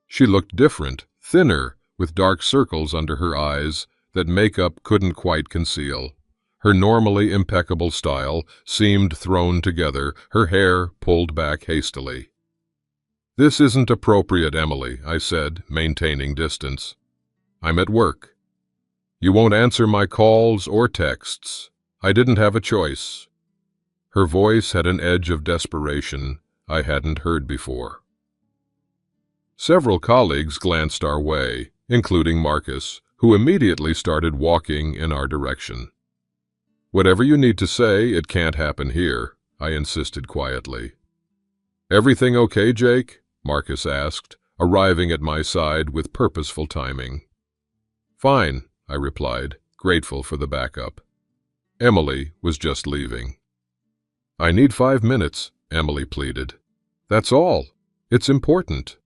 Speaker 1: She looked different, thinner, with dark circles under her eyes that makeup couldn't quite conceal. Her normally impeccable style seemed thrown together, her hair pulled back hastily. This isn't appropriate, Emily, I said, maintaining distance. I'm at work. You won't answer my calls or texts. I didn't have a choice. Her voice had an edge of desperation I hadn't heard before. Several colleagues glanced our way, including Marcus, who immediately started walking in our direction. Whatever you need to say, it can't happen here, I insisted quietly. Everything okay, Jake? Marcus asked, arriving at my side with purposeful timing. Fine, I replied, grateful for the backup. Emily was just leaving. I need 5 minutes, Emily pleaded. That's all. It's important.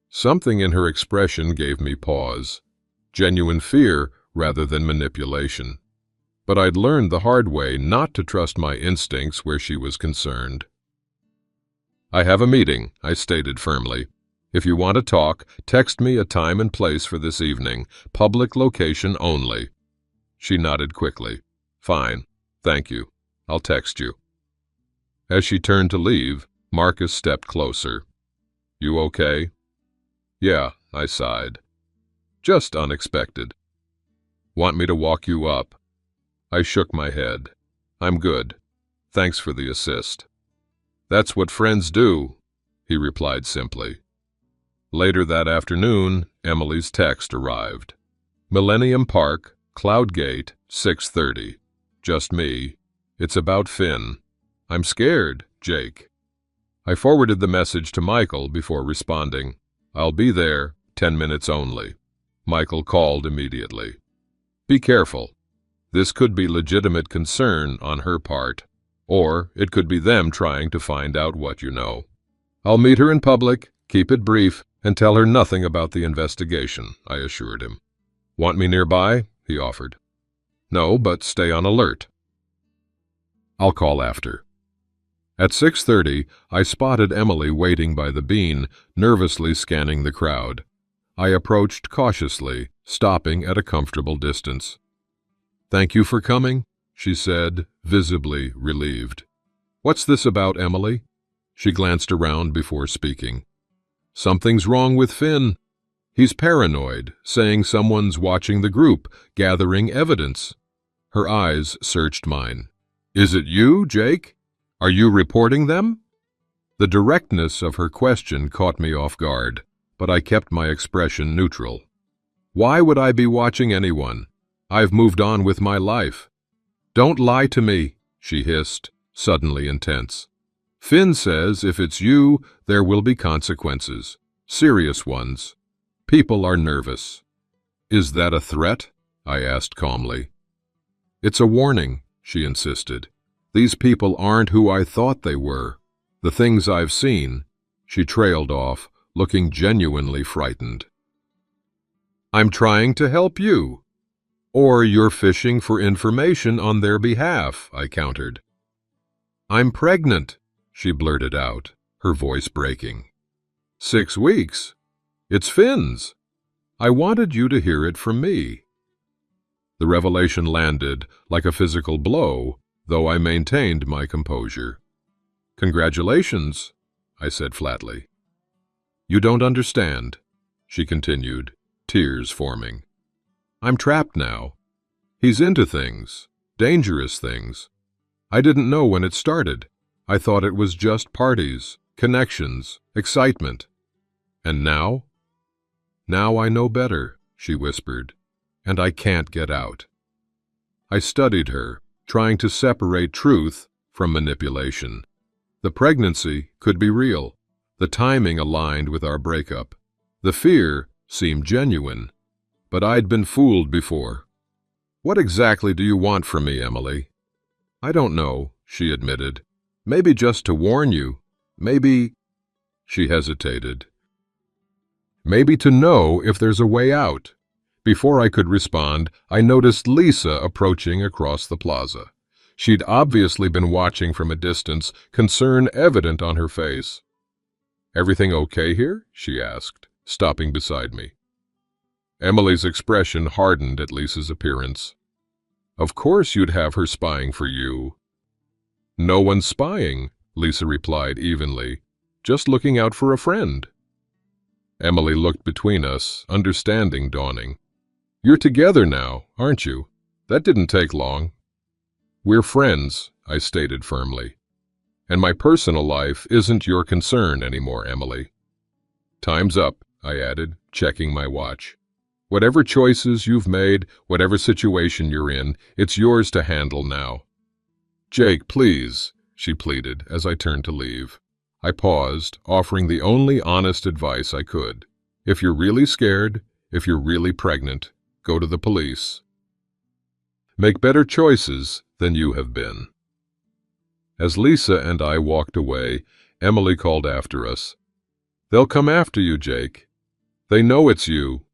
Speaker 1: Something in her expression gave me pause. Genuine fear rather than manipulation. But I'd learned the hard way not to trust my instincts where she was concerned. I have a meeting, I stated firmly. If you want to talk, text me a time and place for this evening. Public location only. She nodded quickly. Fine. Thank you. I'll text you. As she turned to leave, Marcus stepped closer. You okay? Yeah, I sighed. Just unexpected. Want me to walk you up? I shook my head. I'm good. Thanks for the assist. That's what friends do, he replied simply. Later that afternoon, Emily's text arrived. Millennium Park, Cloudgate, 6:30. Just me. It's about Finn. I'm scared, Jake. I forwarded the message to Michael before responding. I'll be there, 10 minutes only. Michael called immediately. Be careful. This could be legitimate concern on her part, or it could be them trying to find out what you know. I'll meet her in public, keep it brief, and tell her nothing about the investigation, I assured him. Want me nearby? He offered. No, but stay on alert. I'll call after. At 6:30, I spotted Emily waiting by the bean, nervously scanning the crowd. I approached cautiously, stopping at a comfortable distance. "Thank you for coming," she said, visibly relieved. "What's this about, Emily?" She glanced around before speaking. "Something's wrong with Finn. He's paranoid, saying someone's watching the group, gathering evidence." Her eyes searched mine. "Is it you, Jake? Are you reporting them?" The directness of her question caught me off guard, but I kept my expression neutral. "Why would I be watching anyone? I've moved on with my life." "Don't lie to me," she hissed, suddenly intense. "Finn says if it's you, there will be consequences. Serious ones. People are nervous." "Is that a threat?" I asked calmly. "It's a warning," she insisted. "These people aren't who I thought they were. The things I've seen." She trailed off, looking genuinely frightened. "I'm trying to help you." "Or you're fishing for information on their behalf," I countered. "I'm pregnant," she blurted out, her voice breaking. 6 weeks? It's Finn's. I wanted you to hear it from me." The revelation landed like a physical blow, though I maintained my composure. "Congratulations," I said flatly. "You don't understand," she continued, tears forming. "I'm trapped now. He's into things, dangerous things. I didn't know when it started. I thought it was just parties, connections, excitement. And now? Now I know better," she whispered, "and I can't get out." I studied her, trying to separate truth from manipulation. The pregnancy could be real. The timing aligned with our breakup. The fear seemed genuine. But I'd been fooled before. "What exactly do you want from me, Emily?" "I don't know," she admitted. "Maybe just to warn you. Maybe—" She hesitated. "Maybe to know if there's a way out." Before I could respond, I noticed Lisa approaching across the plaza. She'd obviously been watching from a distance, concern evident on her face. "Everything okay here?" she asked, stopping beside me. Emily's expression hardened at Lisa's appearance. "Of course you'd have her spying for you." "No one's spying," Lisa replied evenly. "Just looking out for a friend." Emily looked between us, understanding dawning. "You're together now, aren't you? That didn't take long." "We're friends," I stated firmly. "And my personal life isn't your concern anymore, Emily." "Time's up," I added, checking my watch. "Whatever choices you've made, whatever situation you're in, it's yours to handle now." "Jake, please," she pleaded as I turned to leave. I paused, offering the only honest advice I could. If you're really scared, if you're really pregnant, go to the police. Make better choices than you have been. As Lisa and I walked away, Emily called after us. "They'll come after you, Jake. They know it's you."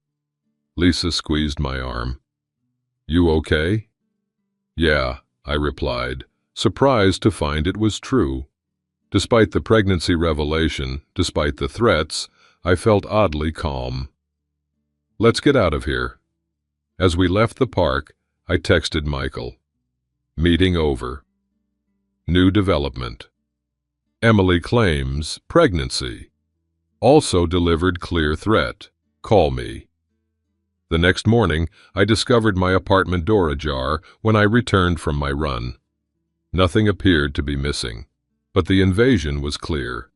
Speaker 1: Lisa squeezed my arm. "You okay?" "Yeah," I replied, surprised to find it was true. Despite the pregnancy revelation, despite the threats, I felt oddly calm. "Let's get out of here." As we left the park, I texted Michael. Meeting over. New development. Emily claims pregnancy. Also delivered clear threat. Call me. The next morning, I discovered my apartment door ajar when I returned from my run. Nothing appeared to be missing, but the invasion was clear.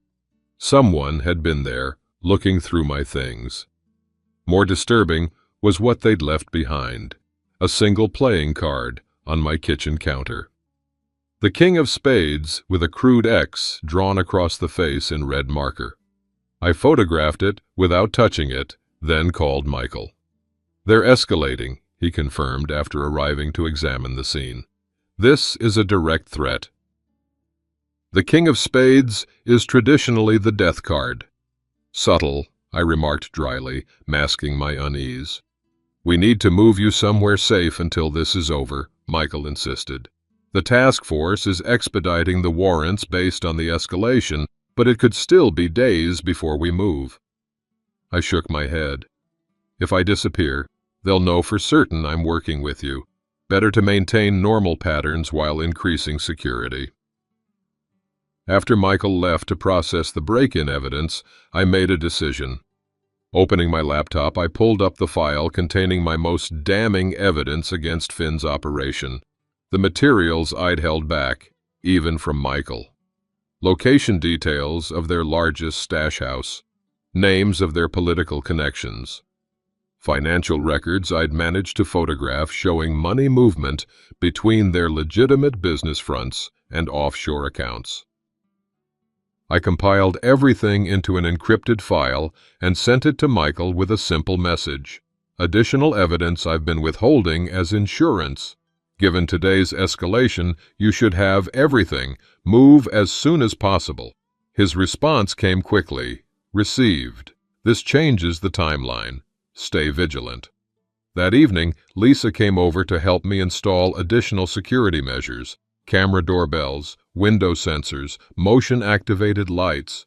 Speaker 1: Someone had been there, looking through my things. More disturbing was what they'd left behind, a single playing card on my kitchen counter. The King of Spades with a crude X drawn across the face in red marker. I photographed it without touching it, then called Michael. "They're escalating," he confirmed after arriving to examine the scene. "This is a direct threat." The King of Spades is traditionally the death card. "Subtle," I remarked dryly, masking my unease. "We need to move you somewhere safe until this is over," Michael insisted. The task force is expediting the warrants based on the escalation, but it could still be days before we move. I shook my head. If I disappear, they'll know for certain I'm working with you. Better to maintain normal patterns while increasing security. After Michael left to process the break-in evidence, I made a decision. Opening my laptop, I pulled up the file containing my most damning evidence against Finn's operation. The materials I'd held back, even from Michael. Location details of their largest stash house. Names of their political connections. Financial records I'd managed to photograph showing money movement between their legitimate business fronts and offshore accounts. I compiled everything into an encrypted file and sent it to Michael with a simple message. Additional evidence I've been withholding as insurance. Given today's escalation, you should have everything. Move as soon as possible. His response came quickly. Received. This changes the timeline. Stay vigilant. That evening, Lisa came over to help me install additional security measures. Camera doorbells, window sensors, motion-activated lights.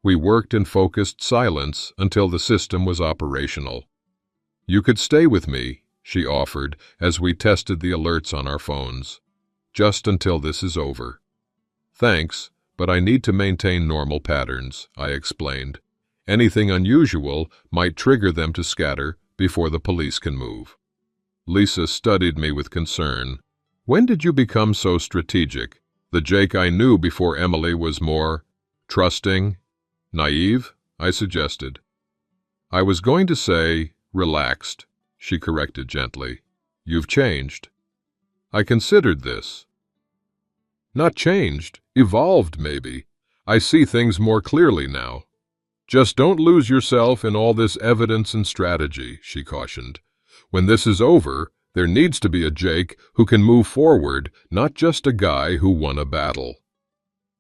Speaker 1: We worked in focused silence until the system was operational. You could stay with me, she offered as we tested the alerts on our phones. Just until this is over. Thanks, but I need to maintain normal patterns, I explained. Anything unusual might trigger them to scatter before the police can move. Lisa studied me with concern. When did you become so strategic? The Jake I knew before Emily was more trusting, naive, I suggested. I was going to say relaxed, she corrected gently. You've changed. I considered this. Not changed, evolved maybe. I see things more clearly now. Just don't lose yourself in all this evidence and strategy, she cautioned. When this is over, there needs to be a Jake who can move forward, not just a guy who won a battle.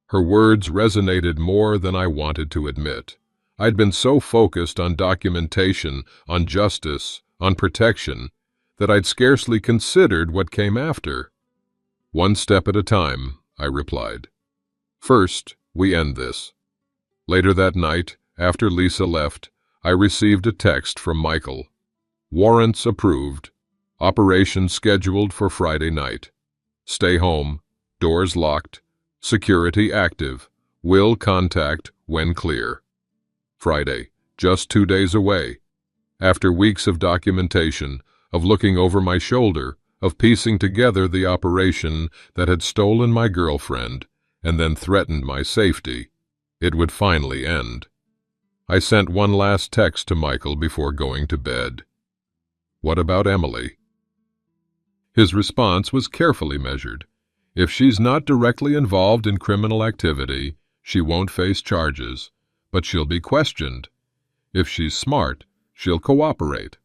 Speaker 1: Her words resonated more than I wanted to admit. I'd been so focused on documentation, on justice, on protection, that I'd scarcely considered what came after. One step at a time, I replied. First, we end this. Later that night, after Lisa left, I received a text from Michael. Warrants approved. Operation scheduled for Friday night. Stay home. Doors locked. Security active. Will contact when clear. Friday, just 2 days away. After weeks of documentation, of looking over my shoulder, of piecing together the operation that had stolen my girlfriend and then threatened my safety, it would finally end. I sent one last text to Michael before going to bed. What about Emily? His response was carefully measured. If she's not directly involved in criminal activity, she won't face charges, but she'll be questioned. If she's smart, she'll cooperate.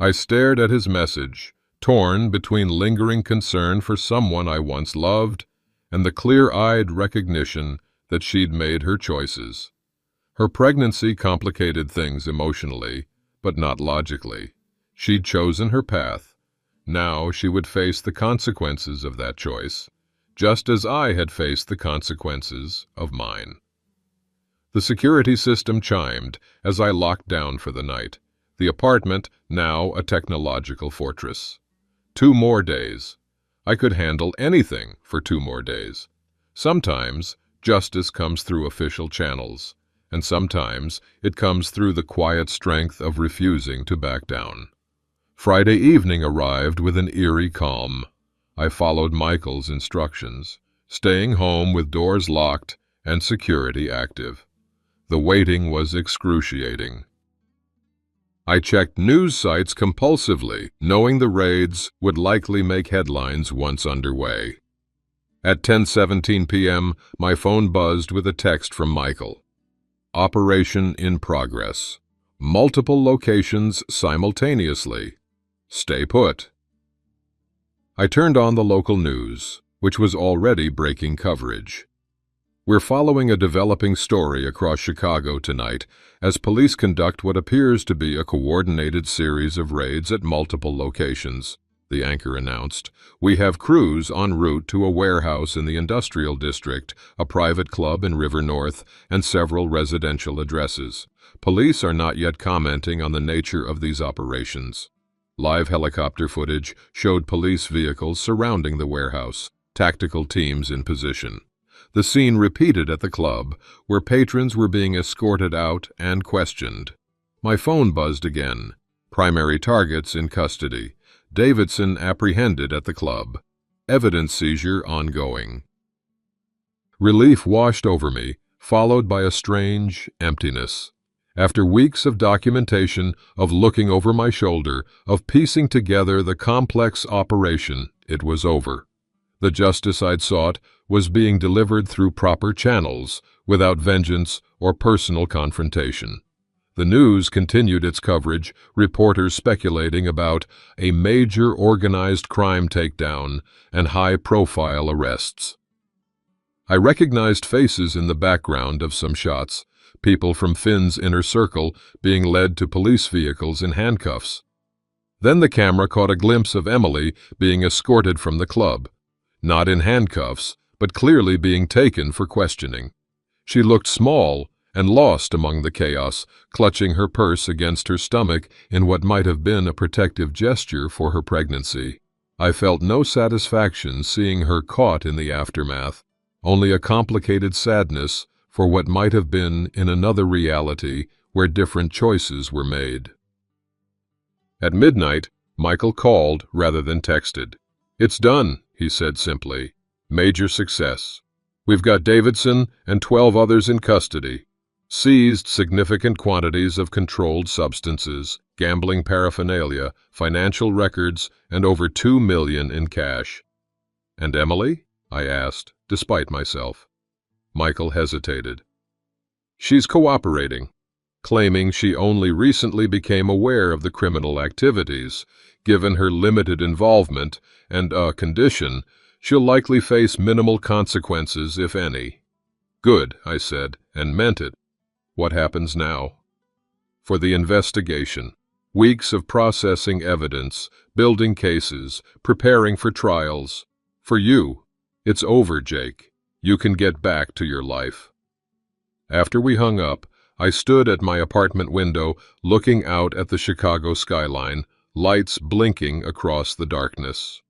Speaker 1: I stared at his message, torn between lingering concern for someone I once loved and the clear-eyed recognition that she'd made her choices. Her pregnancy complicated things emotionally, but not logically. She'd chosen her path. Now she would face the consequences of that choice, just as I had faced the consequences of mine. The security system chimed as I locked down for the night, the apartment now a technological fortress. 2 more days. I could handle anything for 2 more days. Sometimes justice comes through official channels, and sometimes it comes through the quiet strength of refusing to back down. Friday evening arrived with an eerie calm. I followed Michael's instructions, staying home with doors locked and security active. The waiting was excruciating. I checked news sites compulsively, knowing the raids would likely make headlines once underway. At 10:17 p.m., my phone buzzed with a text from Michael. Operation in progress. Multiple locations simultaneously. Stay put. I turned on the local news, which was already breaking coverage. We're following a developing story across Chicago tonight as police conduct what appears to be a coordinated series of raids at multiple locations. the anchor announced. "We have crews en route to a warehouse in the industrial district, a private club in River North, and several residential addresses. Police are not yet commenting on the nature of these operations." Live helicopter footage showed police vehicles surrounding the warehouse, tactical teams in position. The scene repeated at the club, where patrons were being escorted out and questioned. My phone buzzed again. Primary targets in custody. Davidson apprehended at the club. Evidence seizure ongoing. Relief washed over me, followed by a strange emptiness. After weeks of documentation, of looking over my shoulder, of piecing together the complex operation, it was over. The justice I'd sought was being delivered through proper channels, without vengeance or personal confrontation. The news continued its coverage, reporters speculating about a major organized crime takedown and high-profile arrests. I recognized faces in the background of some shots, people from Finn's inner circle being led to police vehicles in handcuffs. Then the camera caught a glimpse of Emily being escorted from the club, not in handcuffs, but clearly being taken for questioning. She looked small and lost among the chaos, clutching her purse against her stomach in what might have been a protective gesture for her pregnancy. I felt no satisfaction seeing her caught in the aftermath, only a complicated sadness for what might have been in another reality where different choices were made. At midnight, Michael called rather than texted. "It's done," he said simply. "Major success. We've got Davidson and 12 others in custody. Seized significant quantities of controlled substances, gambling paraphernalia, financial records, and over $2 million in cash." "And Emily?" I asked, despite myself. Michael hesitated. "She's cooperating, claiming she only recently became aware of the criminal activities. Given her limited involvement and a condition, she'll likely face minimal consequences, if any." "Good," I said, and meant it. "What happens now?" "For the investigation. Weeks of processing evidence, building cases, preparing for trials. For you, it's over, Jake. You can get back to your life." After we hung up, I stood at my apartment window looking out at the Chicago skyline, lights blinking across the darkness.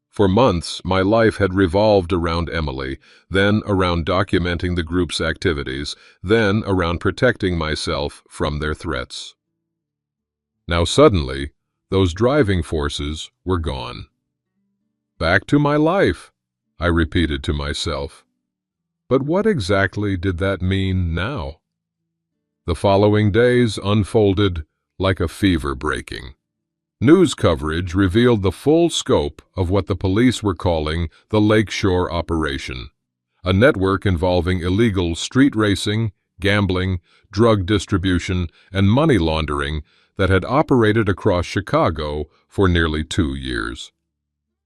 Speaker 1: For months, my life had revolved around Emily, then around documenting the group's activities, then around protecting myself from their threats. Now suddenly, those driving forces were gone. "Back to my life," I repeated to myself. But what exactly did that mean now? The following days unfolded like a fever breaking. News coverage revealed the full scope of what the police were calling the Lakeshore Operation, a network involving illegal street racing, gambling, drug distribution, and money laundering that had operated across Chicago for nearly 2 years.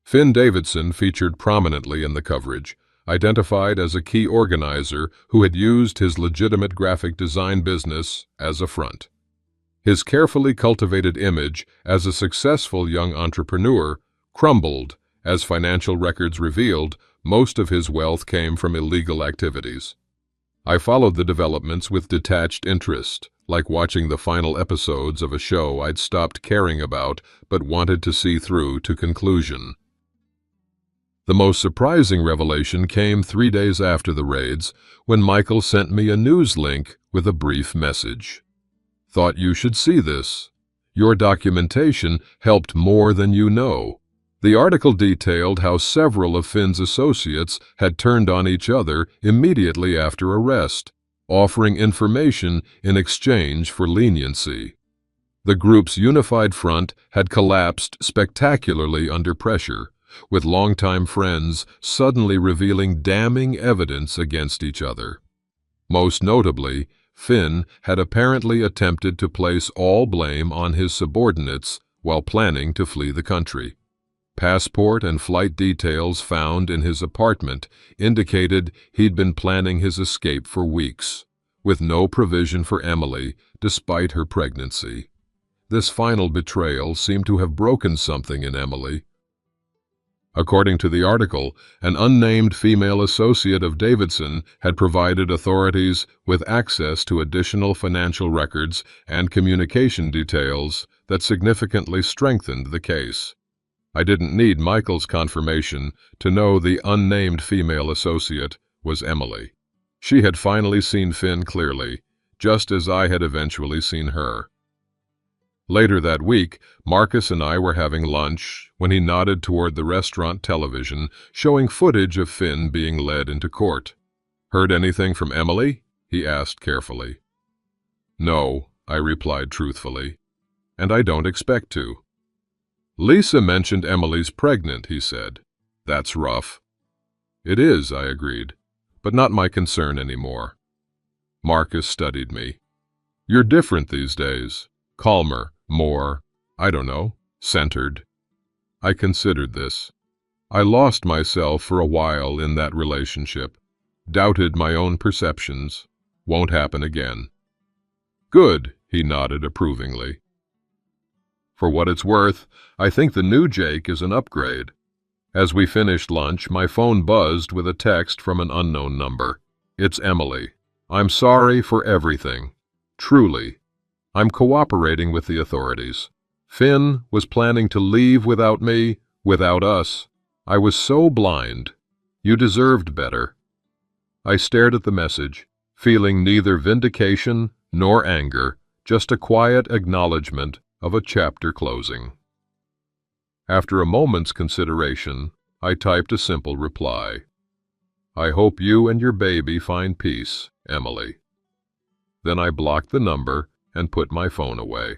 Speaker 1: Finn Davidson featured prominently in the coverage, identified as a key organizer who had used his legitimate graphic design business as a front. His carefully cultivated image as a successful young entrepreneur crumbled as financial records revealed most of his wealth came from illegal activities. I followed the developments with detached interest, like watching the final episodes of a show I'd stopped caring about but wanted to see through to conclusion. The most surprising revelation came 3 days after the raids, when Michael sent me a news link with a brief message. "Thought you should see this. Your documentation helped more than you know." The article detailed how several of Finn's associates had turned on each other immediately after arrest, offering information in exchange for leniency. The group's unified front had collapsed spectacularly under pressure, with longtime friends suddenly revealing damning evidence against each other. Most notably, Finn had apparently attempted to place all blame on his subordinates while planning to flee the country. Passport and flight details found in his apartment indicated he'd been planning his escape for weeks, with no provision for Emily despite her pregnancy. This final betrayal seemed to have broken something in Emily. According to the article, an unnamed female associate of Davidson had provided authorities with access to additional financial records and communication details that significantly strengthened the case. I didn't need Michael's confirmation to know the unnamed female associate was Emily. She had finally seen Finn clearly, just as I had eventually seen her. Later that week, Marcus and I were having lunch when he nodded toward the restaurant television showing footage of Finn being led into court. "Heard anything from Emily?" he asked carefully. "No," I replied truthfully, "and I don't expect to." "Lisa mentioned Emily's pregnant," he said. "That's rough." "It is," I agreed, "but not my concern anymore." Marcus studied me. "You're different these days. Calmer, more, I don't know, centered." I considered this. I lost myself for a while in that relationship, doubted my own perceptions. Won't happen again. "Good," he nodded approvingly. For what it's worth, I think the new Jake is an upgrade. As we finished lunch, my phone buzzed with a text from an unknown number. "It's Emily. I'm sorry for everything. Truly. I'm cooperating with the authorities. Finn was planning to leave without me, without us. I was so blind. You deserved better." I stared at the message, feeling neither vindication nor anger, just a quiet acknowledgement of a chapter closing. After a moment's consideration, I typed a simple reply. "I hope you and your baby find peace, Emily." Then I blocked the number and put my phone away.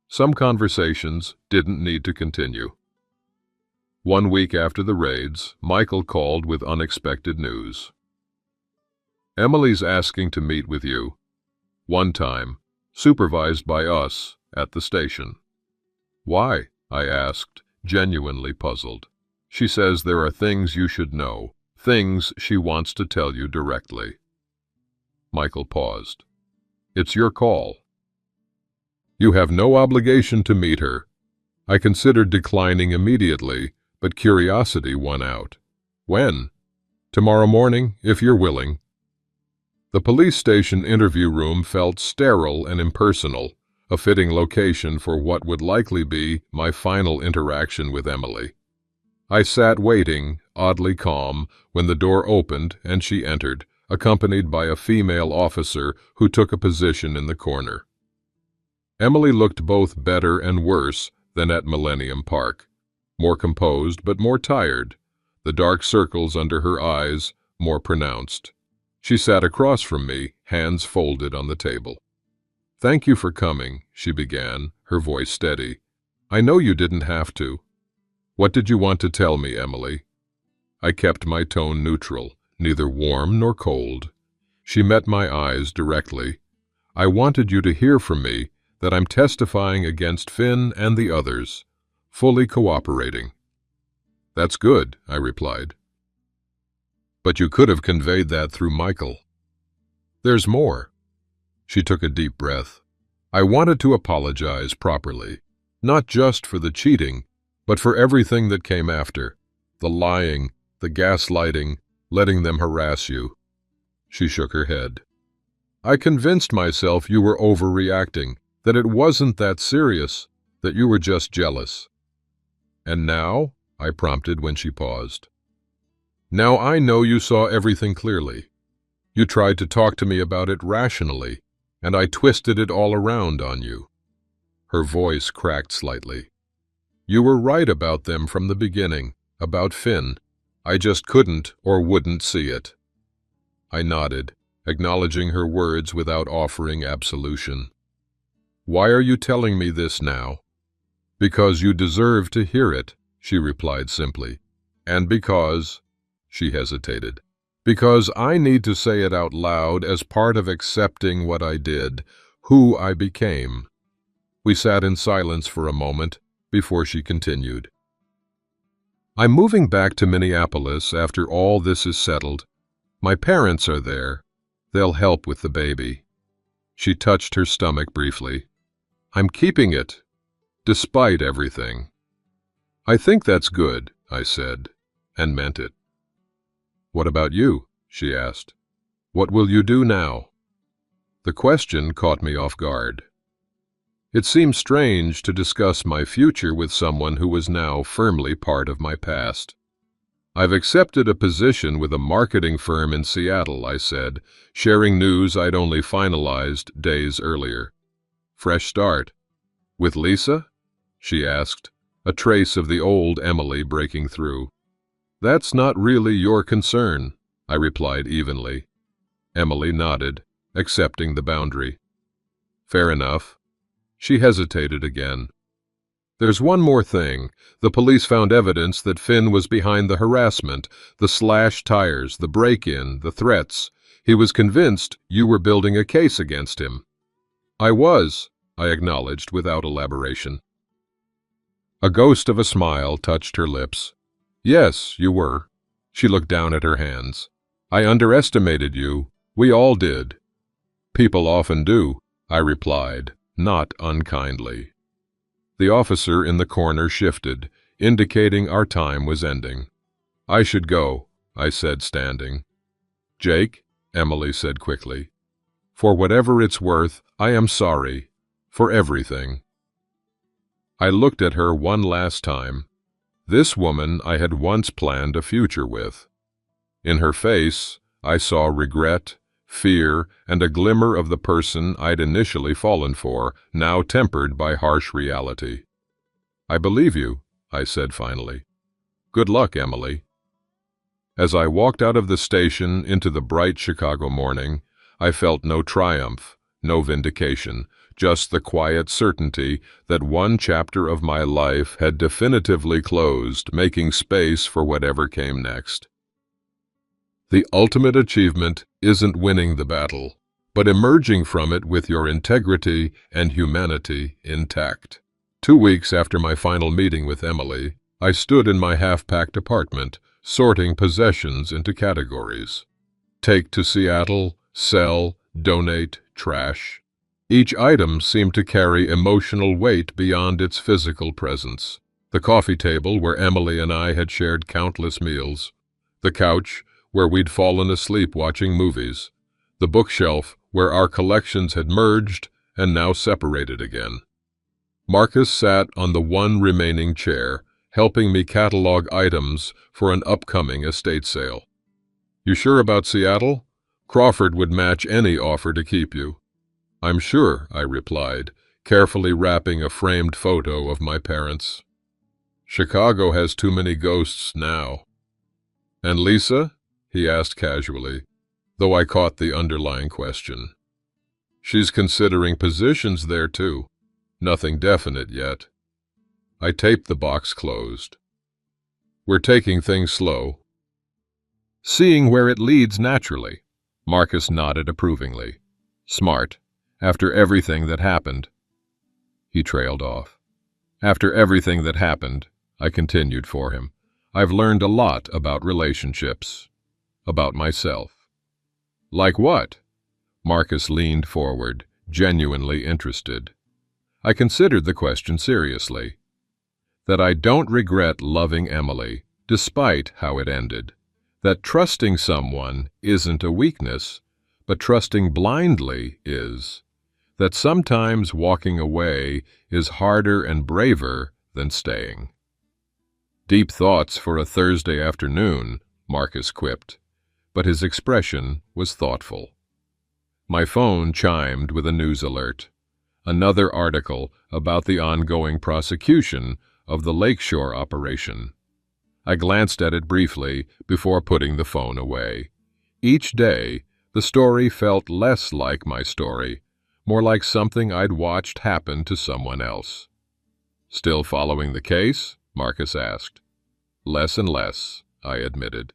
Speaker 1: Some conversations didn't need to continue. 1 week after the raids, Michael called with unexpected news. "Emily's asking to meet with you. One time, supervised by us at the station." "Why?" I asked, genuinely puzzled. "She says there are things you should know, things she wants to tell you directly." Michael paused. "It's your call." "You have no obligation to meet her." I considered declining immediately, but curiosity won out. "When?" "Tomorrow morning, if you're willing." The police station interview room felt sterile and impersonal, a fitting location for what would likely be my final interaction with Emily. I sat waiting, oddly calm, when the door opened and she entered, accompanied by a female officer who took a position in the corner. Emily looked both better and worse than at Millennium Park, more composed but more tired, the dark circles under her eyes more pronounced. She sat across from me, hands folded on the table. "Thank you for coming," she began, her voice steady. "I know you didn't have to. What did you want to tell me, Emily?" I kept my tone neutral, neither warm nor cold. She met my eyes directly. "I wanted you to hear from me that I'm testifying against Finn and the others, fully cooperating." "That's good," I replied. "But you could have conveyed that through Michael." "There's more." She took a deep breath. "I wanted to apologize properly, not just for the cheating, but for everything that came after, the lying, the gaslighting, letting them harass you." She shook her head. "I convinced myself you were overreacting, that it wasn't that serious, that you were just jealous." "And now?" I prompted when she paused. "Now I know you saw everything clearly. You tried to talk to me about it rationally, and I twisted it all around on you." Her voice cracked slightly. "You were right about them from the beginning, about Finn. I just couldn't or wouldn't see it." I nodded, acknowledging her words without offering absolution. "Why are you telling me this now?" "Because you deserve to hear it," she replied simply. "And because—" she hesitated. "Because I need to say it out loud as part of accepting what I did, who I became." We sat in silence for a moment before she continued. "I'm moving back to Minneapolis after all this is settled. My parents are there. They'll help with the baby." She touched her stomach briefly. I'm keeping it, despite everything. I think that's good, I said, and meant it. What about you? She asked. What will you do now? The question caught me off guard. It seemed strange to discuss my future with someone who was now firmly part of my past. I've accepted a position with a marketing firm in Seattle, I said, sharing news I'd only finalized days earlier. Fresh start. With Lisa? She asked, a trace of the old Emily breaking through. That's not really your concern, I replied evenly. Emily nodded, accepting the boundary. Fair enough. She hesitated again. There's one more thing. The police found evidence that Finn was behind the harassment, the slashed tires, the break-in, the threats. He was convinced you were building a case against him. I was, I acknowledged without elaboration. A ghost of a smile touched her lips. Yes, you were. She looked down at her hands. I underestimated you. We all did. People often do, I replied, not unkindly. The officer in the corner shifted, indicating our time was ending. I should go, I said, standing. Jake, Emily said quickly. For whatever it's worth, I am sorry. For everything. I looked at her one last time. This woman I had once planned a future with. In her face, I saw regret, fear, and a glimmer of the person I'd initially fallen for, now tempered by harsh reality. I believe you, I said finally. Good luck, Emily. As I walked out of the station into the bright Chicago morning, I felt no triumph, no vindication, just the quiet certainty that one chapter of my life had definitively closed, making space for whatever came next. The ultimate achievement isn't winning the battle, but emerging from it with your integrity and humanity intact. 2 weeks after my final meeting with Emily, I stood in my half-packed apartment, sorting possessions into categories. Take to Seattle, sell, donate, trash. Each item seemed to carry emotional weight beyond its physical presence. The coffee table where Emily and I had shared countless meals. The couch where we'd fallen asleep watching movies. The bookshelf where our collections had merged and now separated again. Marcus sat on the one remaining chair, helping me catalog items for an upcoming estate sale. You sure about Seattle? Crawford would match any offer to keep you. I'm sure, I replied, carefully wrapping a framed photo of my parents. Chicago has too many ghosts now. And Lisa? He asked casually, though I caught the underlying question. She's considering positions there too. Nothing definite yet. I taped the box closed. We're taking things slow. Seeing where it leads naturally. Marcus nodded approvingly. Smart. After everything that happened. He trailed off. After everything that happened, I continued for him, I've learned a lot about relationships. About myself. Like what? Marcus leaned forward, genuinely interested. I considered the question seriously. That I don't regret loving Emily, despite how it ended. That trusting someone isn't a weakness, but trusting blindly is. That sometimes walking away is harder and braver than staying. Deep thoughts for a Thursday afternoon, Marcus quipped, but his expression was thoughtful. My phone chimed with a news alert. Another article about the ongoing prosecution of the Lakeshore operation. I glanced at it briefly before putting the phone away. Each day, the story felt less like my story, more like something I'd watched happen to someone else. Still following the case? Marcus asked. Less and less, I admitted.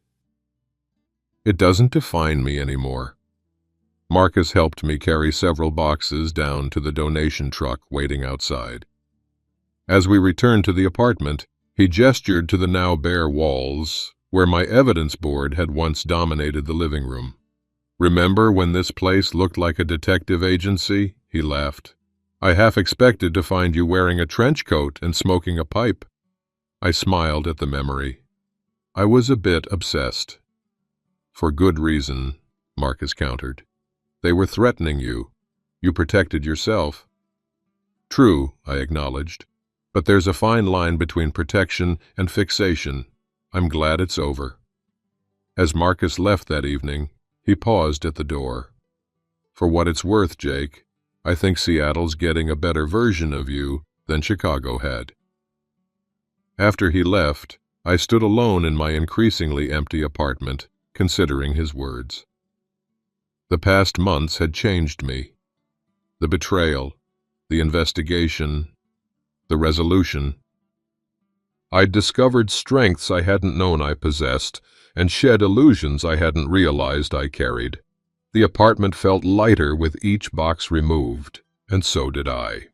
Speaker 1: It doesn't define me anymore. Marcus helped me carry several boxes down to the donation truck waiting outside. As we returned to the apartment, he gestured to the now bare walls, where my evidence board had once dominated the living room. Remember when this place looked like a detective agency? He laughed. I half expected to find you wearing a trench coat and smoking a pipe. I smiled at the memory. I was a bit obsessed. For good reason, Marcus countered. They were threatening you. You protected yourself. True, I acknowledged. But there's a fine line between protection and fixation. I'm glad it's over. As Marcus left that evening, he paused at the door. For what it's worth, Jake, I think Seattle's getting a better version of you than Chicago had. After he left, I stood alone in my increasingly empty apartment, considering his words. The past months had changed me. The betrayal, the investigation, the resolution. I'd discovered strengths I hadn't known I possessed and shed illusions I hadn't realized I carried. The apartment felt lighter with each box removed, and so did I.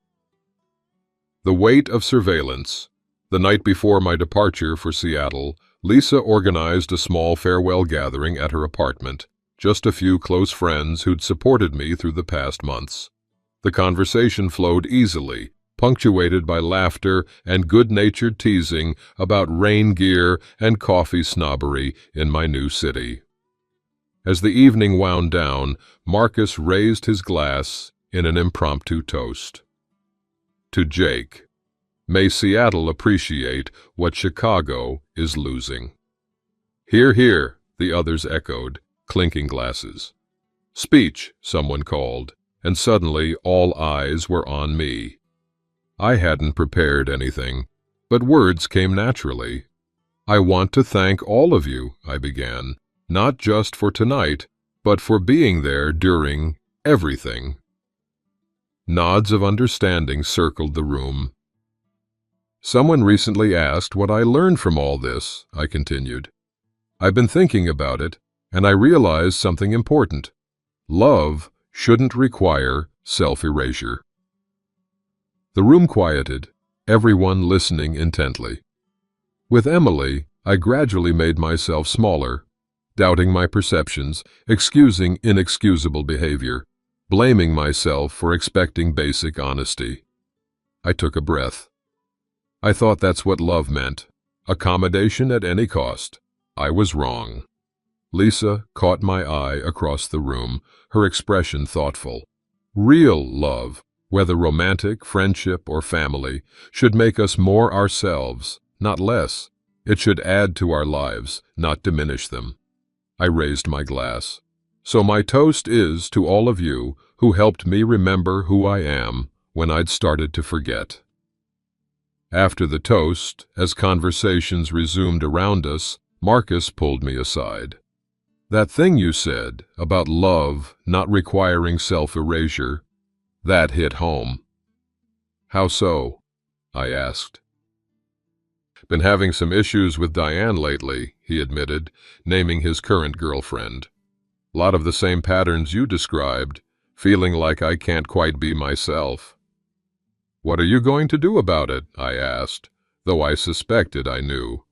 Speaker 1: The weight of surveillance. The night before my departure for Seattle, Lisa organized a small farewell gathering at her apartment, just a few close friends who'd supported me through the past months. The conversation flowed easily, punctuated by laughter and good-natured teasing about rain gear and coffee snobbery in my new city. As the evening wound down, Marcus raised his glass in an impromptu toast. To Jake, may Seattle appreciate what Chicago is losing. Hear, hear, the others echoed, clinking glasses. Speech, someone called, and suddenly all eyes were on me. I hadn't prepared anything, but words came naturally. I want to thank all of you, I began, not just for tonight, but for being there during everything. Nods of understanding circled the room. Someone recently asked what I learned from all this, I continued. I've been thinking about it, and I realized something important. Love shouldn't require self-erasure. The room quieted, everyone listening intently. With Emily, I gradually made myself smaller, doubting my perceptions, excusing inexcusable behavior, blaming myself for expecting basic honesty. I took a breath. I thought that's what love meant, accommodation at any cost. I was wrong. Lisa caught my eye across the room, her expression thoughtful. Real love, whether romantic, friendship, or family, should make us more ourselves, not less. It should add to our lives, not diminish them. I raised my glass. So my toast is to all of you who helped me remember who I am when I'd started to forget. After the toast, as conversations resumed around us, Marcus pulled me aside. That thing you said about love not requiring self-erasure, that hit home. How so? I asked. Been having some issues with Diane lately, he admitted, naming his current girlfriend. Lot of the same patterns you described, feeling like I can't quite be myself. What are you going to do about it? I asked, though I suspected I knew.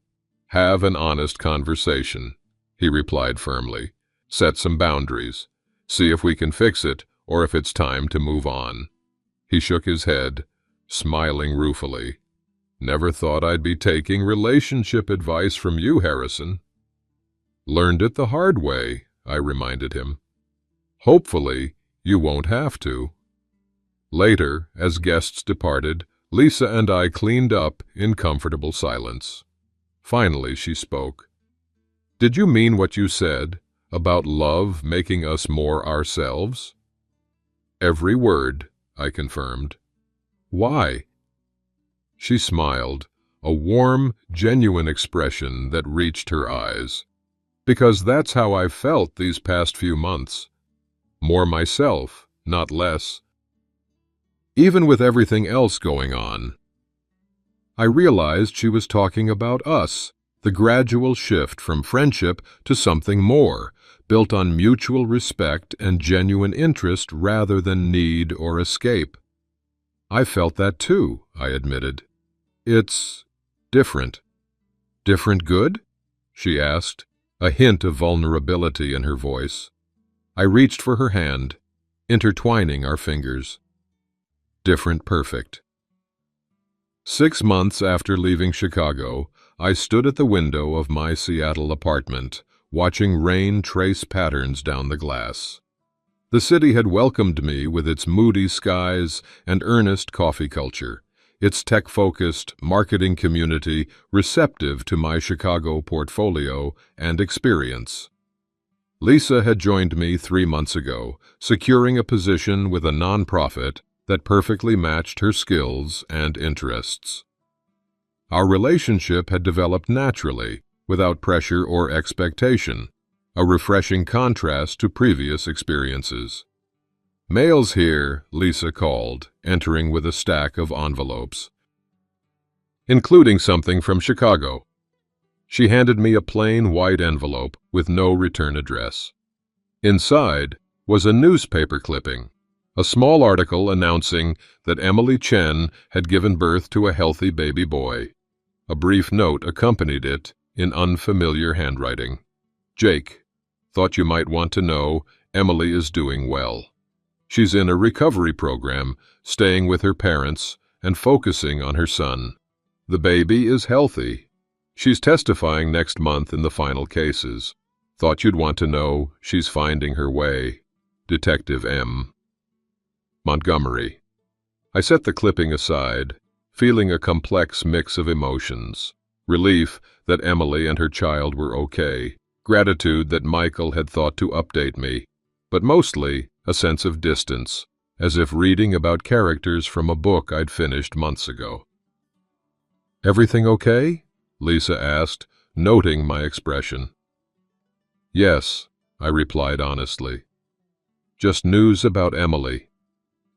Speaker 1: Have an honest conversation, he replied firmly. Set some boundaries. See if we can fix it, or if it's time to move on. He shook his head, smiling ruefully. Never thought I'd be taking relationship advice from you, Harrison. Learned it the hard way, I reminded him. Hopefully, you won't have to. Later, as guests departed, Lisa and I cleaned up in comfortable silence. Finally, she spoke. Did you mean what you said about love making us more ourselves? Every word, I confirmed. Why? She smiled, a warm, genuine expression that reached her eyes. Because that's how I've felt these past few months. More myself, not less. Even with everything else going on. I realized she was talking about us, the gradual shift from friendship to something more, built on mutual respect and genuine interest rather than need or escape. I felt that too, I admitted. It's different. Different good? She asked, a hint of vulnerability in her voice. I reached for her hand, intertwining our fingers. different perfect. 6 months after leaving Chicago, I stood at the window of my Seattle apartment, watching rain trace patterns down the glass. The city had welcomed me with its moody skies and earnest coffee culture, its tech-focused marketing community receptive to my Chicago portfolio and experience. Lisa had joined me 3 months ago, securing a position with a nonprofit that perfectly matched her skills and interests. Our relationship had developed naturally, without pressure or expectation, a refreshing contrast to previous experiences. "Mail's here," Lisa called, entering with a stack of envelopes, including something from Chicago. She handed me a plain white envelope with no return address. Inside was a newspaper clipping, a small article announcing that Emily Chen had given birth to a healthy baby boy. A brief note accompanied it in unfamiliar handwriting. "Jake, thought you might want to know Emily is doing well. She's in a recovery program, staying with her parents and focusing on her son. The baby is healthy. She's testifying next month in the final cases. Thought you'd want to know she's finding her way. Detective M. Montgomery." I set the clipping aside, feeling a complex mix of emotions. Relief that Emily and her child were okay, gratitude that Michael had thought to update me, but mostly a sense of distance, as if reading about characters from a book I'd finished months ago. "Everything okay?" Lisa asked, noting my expression. "Yes," I replied honestly. "Just news about Emily.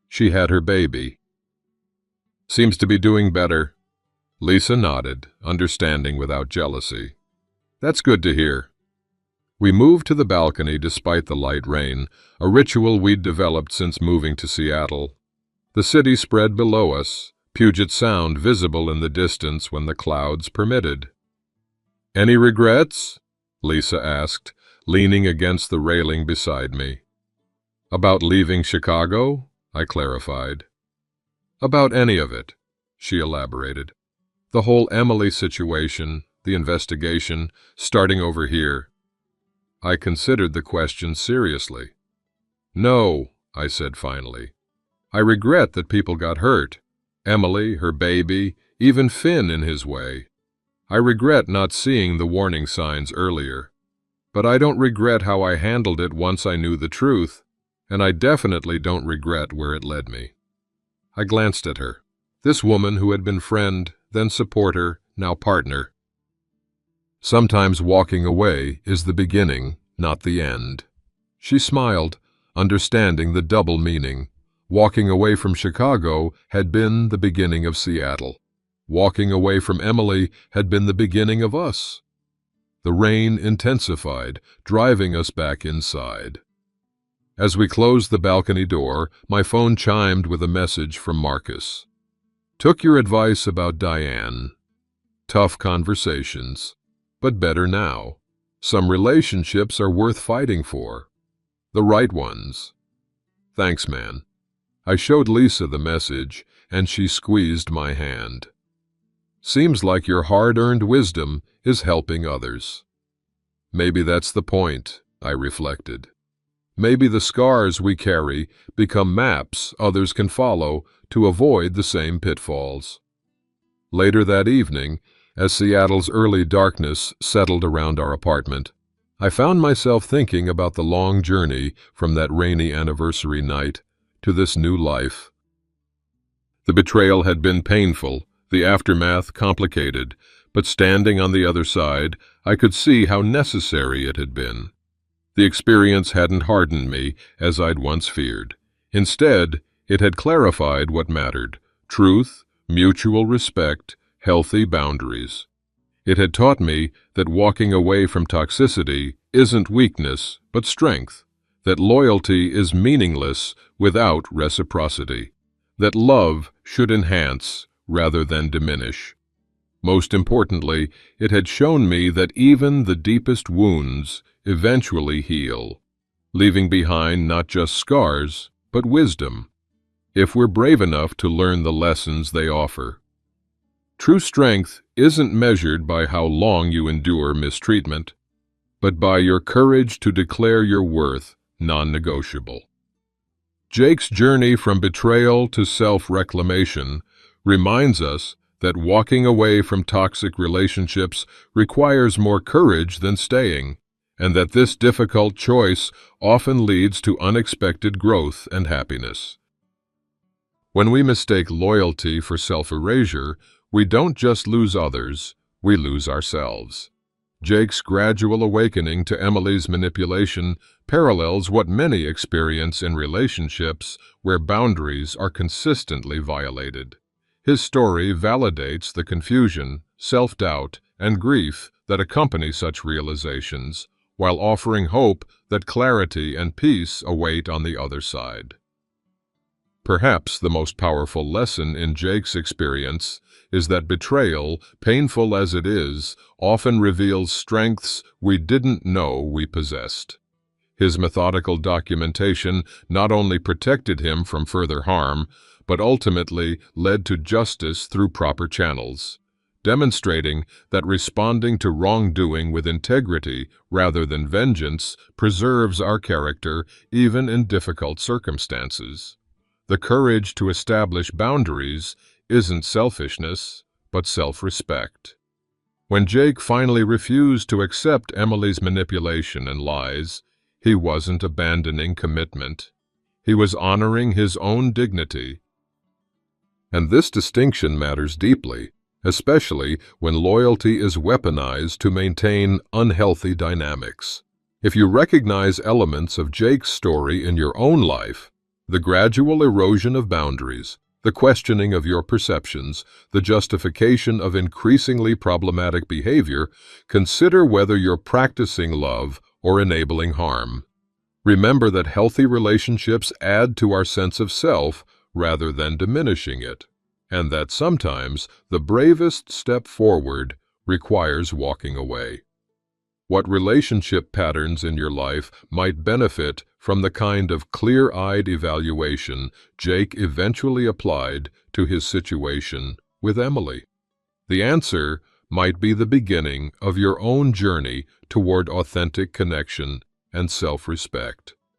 Speaker 1: She had her baby. Seems to be doing better." Lisa nodded, understanding without jealousy. "That's good to hear." We moved to the balcony despite the light rain, a ritual we'd developed since moving to Seattle. The city spread below us, Puget Sound visible in the distance when the clouds permitted. "Any regrets?" Lisa asked, leaning against the railing beside me. "About leaving Chicago?" I clarified. "About any of it," she elaborated. "The whole Emily situation, the investigation, starting over here." I considered the question seriously. "No," I said finally. "I regret that people got hurt. Emily, her baby, even Finn in his way. I regret not seeing the warning signs earlier. But I don't regret how I handled it once I knew the truth, and I definitely don't regret where it led me." I glanced at her. This woman who had been friend, then supporter, now partner. Sometimes walking away is the beginning, not the end. She smiled, understanding the double meaning. Walking away from Chicago had been the beginning of Seattle. Walking away from Emily had been the beginning of us. The rain intensified, driving us back inside. As we closed the balcony door, my phone chimed with a message from Marcus. "Took your advice about Diane. Tough conversations, but better now. Some relationships are worth fighting for. The right ones. Thanks, man." I showed Lisa the message, and she squeezed my hand. "Seems like your hard-earned wisdom is helping others." Maybe that's the point, I reflected. Maybe the scars we carry become maps others can follow to avoid the same pitfalls. Later that evening, as Seattle's early darkness settled around our apartment, I found myself thinking about the long journey from that rainy anniversary night to this new life. The betrayal had been painful, the aftermath complicated, but standing on the other side, I could see how necessary it had been. The experience hadn't hardened me, as I'd once feared. Instead, it had clarified what mattered: truth, mutual respect, healthy boundaries. It had taught me that walking away from toxicity isn't weakness, but strength, that loyalty is meaningless without reciprocity, that love should enhance rather than diminish. Most importantly, it had shown me that even the deepest wounds eventually heal, leaving behind not just scars, but wisdom. if we're brave enough to learn the lessons they offer. True strength isn't measured by how long you endure mistreatment, but by your courage to declare your worth non-negotiable. Jake's journey from betrayal to self-reclamation reminds us that walking away from toxic relationships requires more courage than staying, and that this difficult choice often leads to unexpected growth and happiness. When we mistake loyalty for self-erasure, we don't just lose others, we lose ourselves. Jake's gradual awakening to Emily's manipulation parallels what many experience in relationships where boundaries are consistently violated. His story validates the confusion, self-doubt, and grief that accompany such realizations, while offering hope that clarity and peace await on the other side. Perhaps the most powerful lesson in Jake's experience is that betrayal, painful as it is, often reveals strengths we didn't know we possessed. His methodical documentation not only protected him from further harm, but ultimately led to justice through proper channels, demonstrating that responding to wrongdoing with integrity rather than vengeance preserves our character even in difficult circumstances. The courage to establish boundaries isn't selfishness, but self-respect. When Jake finally refused to accept Emily's manipulation and lies, he wasn't abandoning commitment. He was honoring his own dignity. And this distinction matters deeply, especially when loyalty is weaponized to maintain unhealthy dynamics. If you recognize elements of Jake's story in your own life, the gradual erosion of boundaries, the questioning of your perceptions, the justification of increasingly problematic behavior, consider whether you're practicing love or enabling harm. Remember that healthy relationships add to our sense of self rather than diminishing it, and that sometimes the bravest step forward requires walking away. What relationship patterns in your life might benefit from the kind of clear-eyed evaluation Jake eventually applied to his situation with Emily? The answer might be the beginning of your own journey toward authentic connection and self-respect.